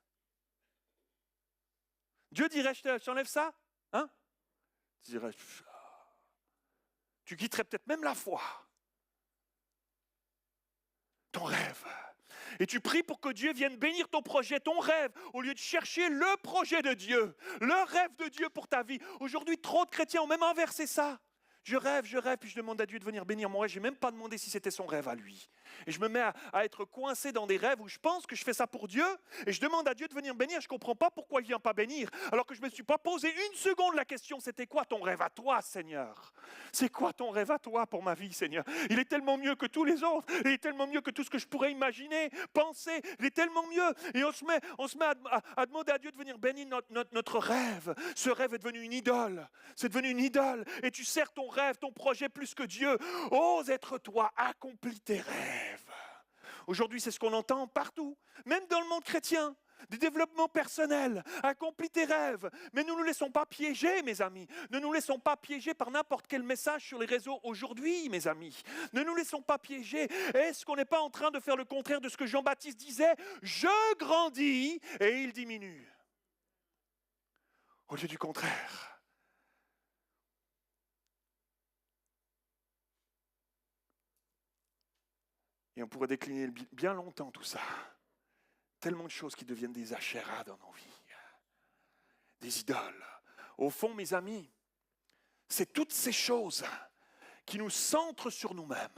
Dieu dirait je t'enlève ça, hein? Tu dirais, tu quitterais peut-être même la foi. Ton rêve. Et tu pries pour que Dieu vienne bénir ton projet, ton rêve, au lieu de chercher le projet de Dieu, le rêve de Dieu pour ta vie. Aujourd'hui, trop de chrétiens ont même inversé ça. Je rêve, puis je demande à Dieu de venir bénir mon rêve. Je n'ai même pas demandé si c'était son rêve à lui. Et je me mets à être coincé dans des rêves où je pense que je fais ça pour Dieu, et je demande à Dieu de venir bénir. Je ne comprends pas pourquoi il ne vient pas bénir, alors que je ne me suis pas posé une seconde la question, c'était quoi ton rêve à toi, Seigneur? C'est quoi ton rêve à toi pour ma vie, Seigneur? Il est tellement mieux que tous les autres, il est tellement mieux que tout ce que je pourrais imaginer, penser, il est tellement mieux. Et on se met à demander à Dieu de venir bénir notre rêve. Ce rêve est devenu une idole, c'est devenu une idole, et tu sers ton rêve, ton projet plus que Dieu. Ose être toi, accomplis tes rêves. Aujourd'hui, c'est ce qu'on entend partout, même dans le monde chrétien. Des développements personnels, accomplis tes rêves. Mais nous ne nous laissons pas piéger, mes amis. Ne nous laissons pas piéger par n'importe quel message sur les réseaux aujourd'hui, mes amis. Ne nous laissons pas piéger. Est-ce qu'on n'est pas en train de faire le contraire de ce que Jean-Baptiste disait? Je grandis et il diminue. au lieu du contraire. Et on pourrait décliner bien longtemps tout ça. Tellement de choses qui deviennent des achéras dans nos vies, des idoles. Au fond, mes amis, c'est toutes ces choses qui nous centrent sur nous-mêmes.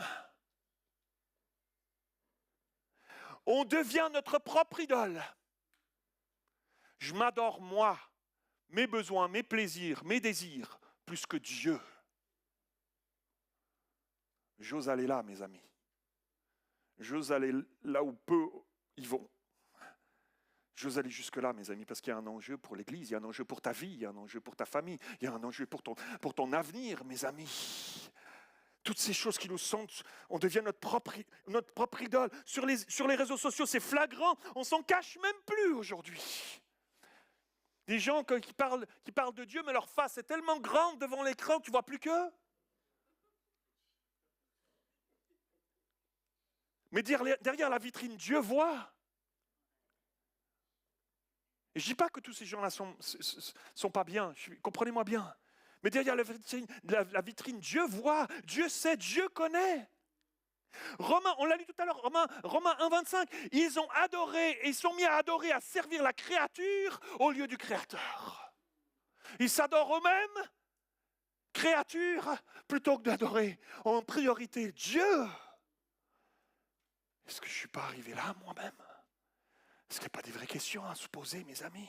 On devient notre propre idole. Je m'adore moi, mes besoins, mes plaisirs, mes désirs, plus que Dieu. J'ose aller là, mes amis. J'ose aller là où peu y vont. J'ose aller jusque-là, mes amis, parce qu'il y a un enjeu pour l'Église, il y a un enjeu pour ta vie, il y a un enjeu pour ta famille, il y a un enjeu pour ton avenir, mes amis. Toutes ces choses qui nous sentent, on devient notre propre idole. Sur les réseaux sociaux, c'est flagrant, on s'en cache même plus aujourd'hui. Des gens qui parlent de Dieu, mais leur face est tellement grande devant l'écran, tu ne vois plus qu'eux. Mais derrière la vitrine, Dieu voit. Et je ne dis pas que tous ces gens-là sont pas bien, comprenez-moi bien. Mais derrière la vitrine, Dieu voit, Dieu sait, Dieu connaît. Romains, on l'a lu tout à l'heure, Romains 1, 25, ils ont adoré, ils sont mis à adorer, à servir la créature au lieu du Créateur. Ils s'adorent eux-mêmes, créature, plutôt que d'adorer en priorité Dieu. Est-ce que je ne suis pas arrivé là moi-même? Est-ce qu'il n'y a pas des vraies questions à se poser, mes amis?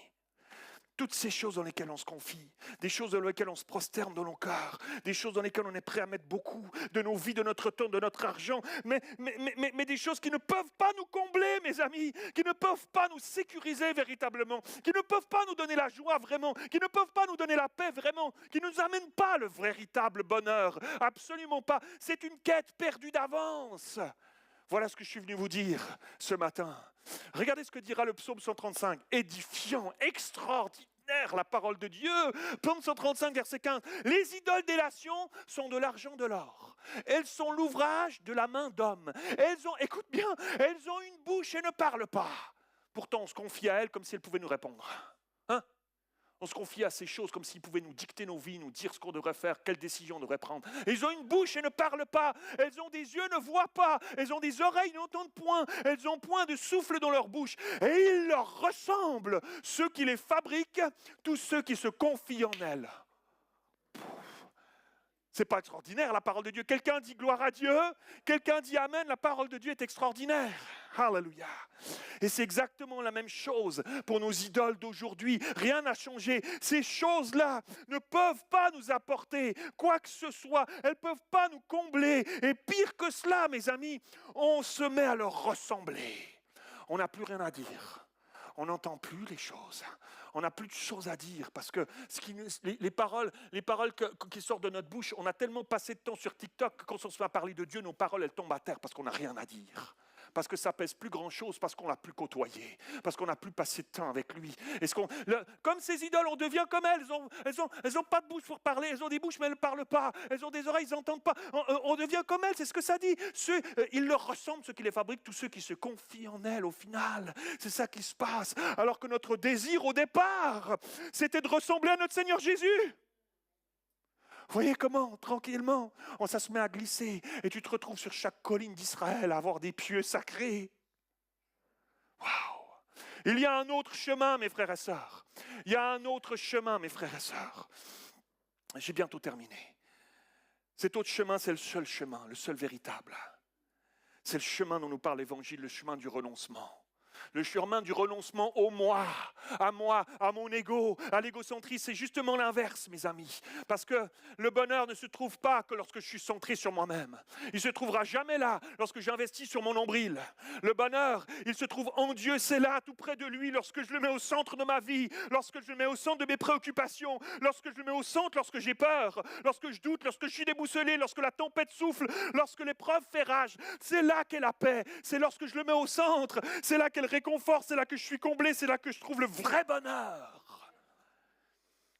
Toutes ces choses dans lesquelles on se confie, des choses dans lesquelles on se prosterne dans nos cœurs, des choses dans lesquelles on est prêt à mettre beaucoup de nos vies, de notre temps, de notre argent, mais des choses qui ne peuvent pas nous combler, mes amis, qui ne peuvent pas nous sécuriser véritablement, qui ne peuvent pas nous donner la joie vraiment, qui ne peuvent pas nous donner la paix vraiment, qui ne nous amènent pas le véritable bonheur, absolument pas. C'est une quête perdue d'avance. Voilà ce que je suis venu vous dire ce matin. Regardez ce que dira le psaume 135. Édifiant, extraordinaire la parole de Dieu. Psaume 135, verset 15. Les idoles des nations sont de l'argent, de l'or. Elles sont l'ouvrage de la main d'homme. Écoute bien, elles ont une bouche et ne parlent pas. Pourtant, on se confie à elles comme si elles pouvaient nous répondre. On se confie à ces choses comme s'ils pouvaient nous dicter nos vies, nous dire ce qu'on devrait faire, quelle décision on devrait prendre. Elles ont une bouche et ne parlent pas. Elles ont des yeux, ne voient pas. Elles ont des oreilles, n'entendent point. Elles ont point de souffle dans leur bouche. Et ils leur ressemblent, ceux qui les fabriquent, tous ceux qui se confient en elles. C'est pas extraordinaire la parole de Dieu. Quelqu'un dit gloire à Dieu, quelqu'un dit amen, la parole de Dieu est extraordinaire. Alléluia. Et c'est exactement la même chose pour nos idoles d'aujourd'hui. Rien n'a changé. Ces choses-là ne peuvent pas nous apporter quoi que ce soit. Elles ne peuvent pas nous combler. Et pire que cela, mes amis, on se met à leur ressembler. On n'a plus rien à dire. On n'entend plus les choses. On n'a plus de choses à dire parce que les paroles qui sortent de notre bouche, on a tellement passé de temps sur TikTok que quand on se fait parler de Dieu, nos paroles, elles tombent à terre parce qu'on n'a rien à dire. Parce que ça pèse plus grand-chose, parce qu'on l'a plus côtoyé, parce qu'on n'a plus passé de temps avec lui. Comme ces idoles, on devient comme elles. Elles ont pas de bouche pour parler, elles ont des bouches mais elles ne parlent pas. Elles ont des oreilles, ils n'entendent pas. On devient comme elles, c'est ce que ça dit. Ils leur ressemblent, ceux qui les fabriquent, tous ceux qui se confient en elles au final. C'est ça qui se passe. Alors que notre désir au départ, c'était de ressembler à notre Seigneur Jésus. Vous voyez comment, tranquillement, ça se met à glisser et tu te retrouves sur chaque colline d'Israël à avoir des pieux sacrés. Waouh! Il y a un autre chemin, mes frères et sœurs. Il y a un autre chemin, mes frères et sœurs. J'ai bientôt terminé. Cet autre chemin, c'est le seul chemin, le seul véritable. C'est le chemin dont nous parle l'Évangile, le chemin du renoncement. Le chemin du renoncement au moi, à mon ego, à l'égocentrisme, c'est justement l'inverse, mes amis. Parce que le bonheur ne se trouve pas que lorsque je suis centré sur moi-même. Il ne se trouvera jamais là, lorsque j'investis sur mon nombril. Le bonheur, il se trouve en Dieu, c'est là, tout près de lui, lorsque je le mets au centre de ma vie, lorsque je le mets au centre de mes préoccupations, lorsque je le mets au centre, lorsque j'ai peur, lorsque je doute, lorsque je suis déboussolé, lorsque la tempête souffle, lorsque l'épreuve fait rage. C'est là qu'est la paix, c'est lorsque je le mets au centre, c'est là qu'elle réconfort, c'est là que je suis comblé, c'est là que je trouve le vrai bonheur.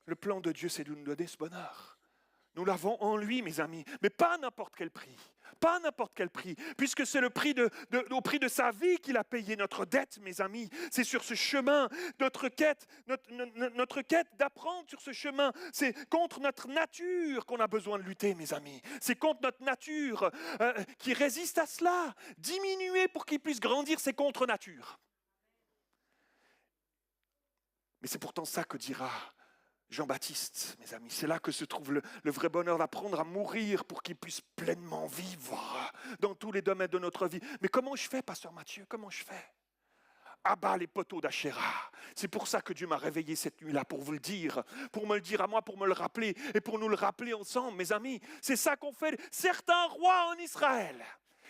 Le plan de Dieu, c'est de nous donner ce bonheur. Nous l'avons en lui, mes amis, mais pas à n'importe quel prix. Pas à n'importe quel prix, puisque c'est le prix au prix de sa vie qu'il a payé notre dette, mes amis. C'est sur ce chemin, notre quête d'apprendre sur ce chemin. C'est contre notre nature qu'on a besoin de lutter, mes amis. C'est contre notre nature qui résiste à cela. Diminuer pour qu'il puisse grandir, c'est contre nature. Mais c'est pourtant ça que dira Jean-Baptiste, mes amis. C'est là que se trouve le vrai bonheur d'apprendre à mourir pour qu'il puisse pleinement vivre dans tous les domaines de notre vie. Mais comment je fais, pasteur Mathieu? Comment je fais? Abat les poteaux d'Achéra. C'est pour ça que Dieu m'a réveillé cette nuit-là, pour vous le dire, pour me le dire à moi, pour me le rappeler, et pour nous le rappeler ensemble, mes amis. C'est ça qu'ont fait certains rois en Israël.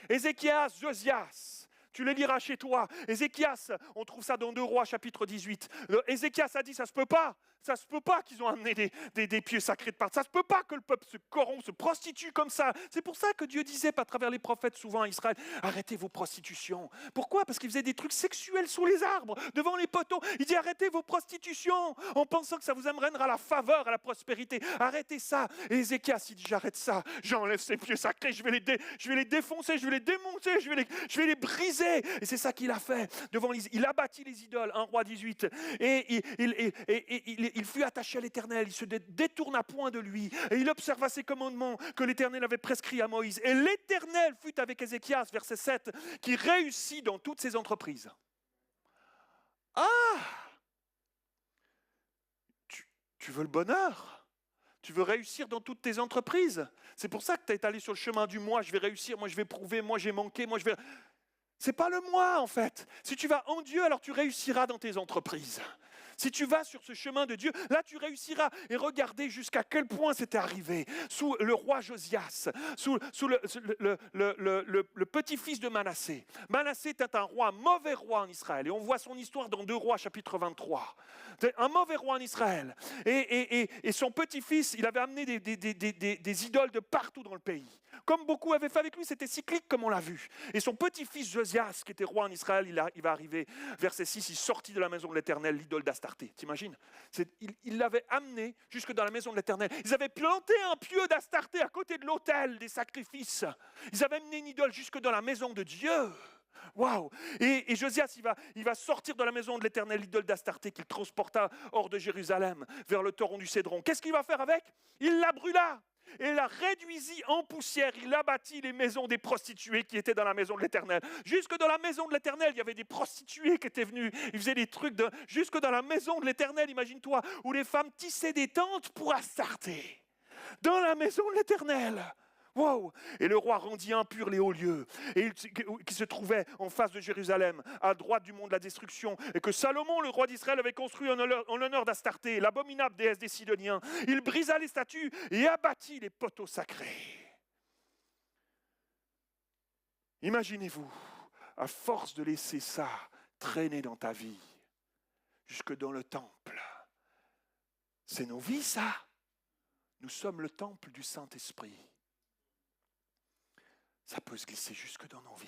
Ézéchias, Josias. Tu les liras chez toi. Ézéchias, on trouve ça dans 2 Rois, chapitre 18. Ézéchias a dit, ça se peut pas. Ça se peut pas qu'ils ont amené des pieux sacrés de part. Ça se peut pas que le peuple se corrompt, se prostitue comme ça. C'est pour ça que Dieu disait, à travers les prophètes, souvent à Israël, arrêtez vos prostitutions. Pourquoi? Parce qu'ils faisaient des trucs sexuels sous les arbres, devant les poteaux. Il dit, arrêtez vos prostitutions, en pensant que ça vous amènera la faveur, à la prospérité. Arrêtez ça. Et Ézéchias, il dit, j'arrête ça. J'enlève ces pieux sacrés, je vais les défoncer, je vais les démonter, je vais les briser. Et c'est ça qu'il a fait. Il abattit les idoles, 1 Roi 18. Et il fut attaché à l'Éternel, il se détourna point de lui, et il observa ses commandements que l'Éternel avait prescrits à Moïse. Et l'Éternel fut avec Ézéchias, verset 7, qui réussit dans toutes ses entreprises. Ah! Tu veux le bonheur? Tu veux réussir dans toutes tes entreprises? C'est pour ça que tu es allé sur le chemin du moi, je vais réussir, moi je vais prouver, moi j'ai manqué, moi je vais... C'est pas le moi en fait. Si tu vas en Dieu, alors tu réussiras dans tes entreprises. Si tu vas sur ce chemin de Dieu, là tu réussiras. Et regardez jusqu'à quel point c'était arrivé. Sous le roi Josias, sous le petit-fils de Manassé. Manassé était un mauvais roi en Israël. Et on voit son histoire dans 2 Rois, chapitre 23. Un mauvais roi en Israël. Et son petit-fils, il avait amené des idoles de partout dans le pays. Comme beaucoup avaient fait avec lui, c'était cyclique comme on l'a vu. Et son petit-fils Josias, qui était roi en Israël, il va arriver, verset 6, il sortit de la maison de l'Éternel l'idole d'Astarté. T'imagines? Il l'avait amené jusque dans la maison de l'Éternel. Ils avaient planté un pieu d'Astarté à côté de l'autel des sacrifices. Ils avaient amené une idole jusque dans la maison de Dieu. Waouh! Et Josias, il va sortir de la maison de l'Éternel, l'idole d'Astarté qu'il transporta hors de Jérusalem vers le torrent du Cédron. Qu'est-ce qu'il va faire avec? Il la brûla. Et la réduisit en poussière, il abattit les maisons des prostituées qui étaient dans la maison de l'Éternel. Jusque dans la maison de l'Éternel, il y avait des prostituées qui étaient venues. Ils faisaient des trucs jusque dans la maison de l'Éternel, imagine-toi, où les femmes tissaient des tentes pour Astarté. Dans la maison de l'Éternel. Wow. Et le roi rendit impurs les hauts lieux qui se trouvaient en face de Jérusalem, à droite du mont de la destruction, et que Salomon, le roi d'Israël, avait construit en l'honneur d'Astarté, l'abominable déesse des Sidoniens. Il brisa les statues et abattit les poteaux sacrés. Imaginez-vous, à force de laisser ça traîner dans ta vie, jusque dans le temple. C'est nos vies, ça. Nous sommes le temple du Saint-Esprit. Ça peut se glisser jusque dans nos vies.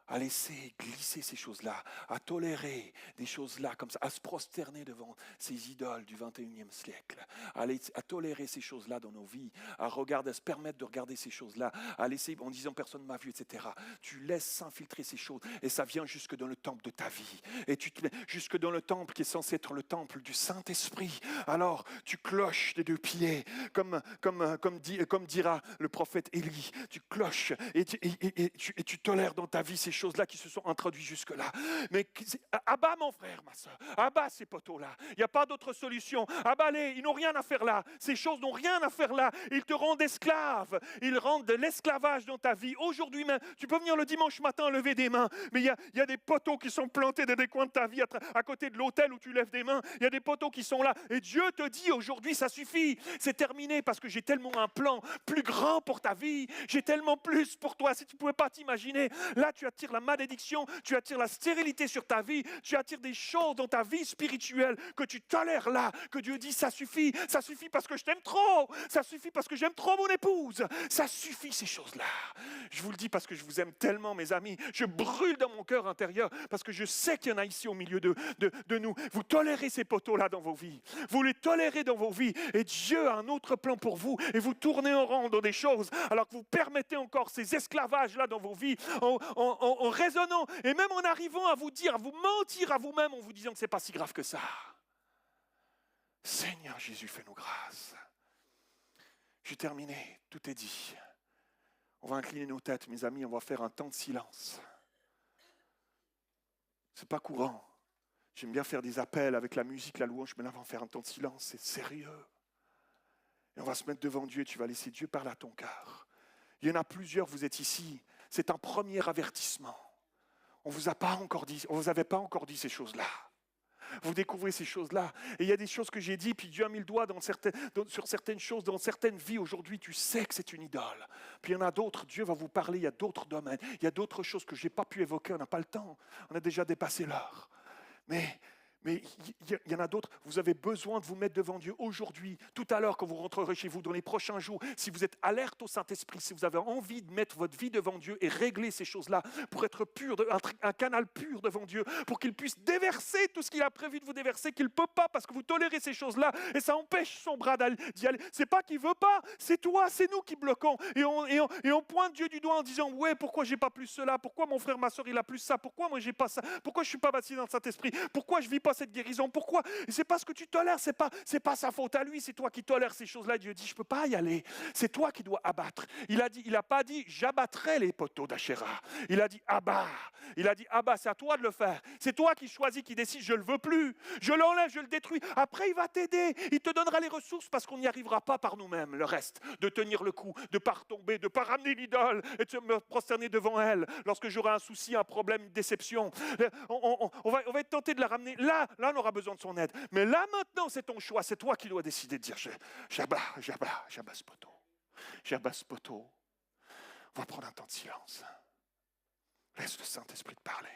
À laisser glisser ces choses-là, à tolérer des choses-là comme ça, à se prosterner devant ces idoles du 21e siècle, à tolérer ces choses-là dans nos vies, à se permettre de regarder ces choses-là, à laisser, en disant personne ne m'a vu, etc. Tu laisses s'infiltrer ces choses et ça vient jusque dans le temple de ta vie. Et tu te mets jusque dans le temple qui est censé être le temple du Saint-Esprit. Alors tu cloches des 2 pieds, comme dira le prophète Élie. Tu cloches et tu tolères dans ta vie ces choses-là qui se sont introduites jusque-là. Mais abat mon frère, ma soeur, abat ces poteaux-là. Il n'y a pas d'autre solution. Abat-les, ils n'ont rien à faire là. Ces choses n'ont rien à faire là. Ils te rendent esclave. Ils rendent de l'esclavage dans ta vie. Aujourd'hui même, tu peux venir le dimanche matin lever des mains, mais il y a des poteaux qui sont plantés dans des coins de ta vie, à côté de l'autel où tu lèves des mains. Il y a des poteaux qui sont là. Et Dieu te dit aujourd'hui, ça suffit. C'est terminé parce que j'ai tellement un plan plus grand pour ta vie. J'ai tellement plus pour toi. Si tu ne pouvais pas t'imaginer, là tu as attires la malédiction, tu attires la stérilité sur ta vie, tu attires des choses dans ta vie spirituelle que tu tolères là, que Dieu dit ça suffit parce que je t'aime trop, ça suffit parce que j'aime trop mon épouse, ça suffit ces choses-là. Je vous le dis parce que je vous aime tellement mes amis, je brûle dans mon cœur intérieur parce que je sais qu'il y en a ici au milieu de nous. Vous tolérez ces poteaux-là dans vos vies, vous les tolérez dans vos vies et Dieu a un autre plan pour vous et vous tournez en rond dans des choses alors que vous permettez encore ces esclavages-là dans vos vies en raisonnant et même en arrivant à vous dire, à vous mentir à vous-même en vous disant que ce n'est pas si grave que ça. Seigneur Jésus, fais-nous grâce. J'ai terminé, tout est dit. On va incliner nos têtes, mes amis, on va faire un temps de silence. C'est pas courant. J'aime bien faire des appels avec la musique, la louange, mais là on va faire un temps de silence, c'est sérieux. Et on va se mettre devant Dieu, tu vas laisser Dieu parler à ton cœur. Il y en a plusieurs, vous êtes ici, c'est un premier avertissement. On ne vous avait pas encore dit ces choses-là. Vous découvrez ces choses-là. Et il y a des choses que j'ai dit, puis Dieu a mis le doigt sur certaines choses, dans certaines vies. Aujourd'hui, tu sais que c'est une idole. Puis il y en a d'autres, Dieu va vous parler, il y a d'autres domaines. Il y a d'autres choses que je n'ai pas pu évoquer, on n'a pas le temps. On a déjà dépassé l'heure. Mais il y en a d'autres, vous avez besoin de vous mettre devant Dieu aujourd'hui, tout à l'heure quand vous rentrerez chez vous, dans les prochains jours, si vous êtes alerte au Saint-Esprit, si vous avez envie de mettre votre vie devant Dieu et régler ces choses-là pour être pur, un canal pur devant Dieu, pour qu'il puisse déverser tout ce qu'il a prévu de vous déverser, qu'il ne peut pas parce que vous tolérez ces choses-là et ça empêche son bras d'y aller. C'est pas qu'il ne veut pas, c'est toi, c'est nous qui bloquons. Et on pointe Dieu du doigt en disant, ouais, pourquoi j'ai pas plus cela, pourquoi mon frère, ma soeur, il a plus ça, pourquoi moi j'ai pas ça, pourquoi je suis pas baptisé dans le Saint-Esprit, pourquoi je vis pas cette guérison, pourquoi? Et c'est pas ce que tu tolères, c'est pas sa faute à lui, c'est toi qui tolères ces choses-là. Dieu dit, je peux pas y aller, c'est toi qui dois abattre. Il a pas dit, j'abattrai les poteaux d'Achéra. Il a dit, abat. Il a dit, abat, c'est à toi de le faire. C'est toi qui choisis, qui décide, je le veux plus. Je l'enlève, je le détruis. Après, il va t'aider. Il te donnera les ressources parce qu'on n'y arrivera pas par nous-mêmes, le reste. De tenir le coup, de ne pas retomber, de ne pas ramener l'idole et de me prosterner devant elle. Lorsque j'aurai un souci, un problème, une déception, on va être tenté de la ramener. Là, on aura besoin de son aide. Mais là, maintenant, c'est ton choix. C'est toi qui dois décider de dire, j'abats ce poteau. J'abats ce poteau. On va prendre un temps de silence. Laisse le Saint-Esprit te parler.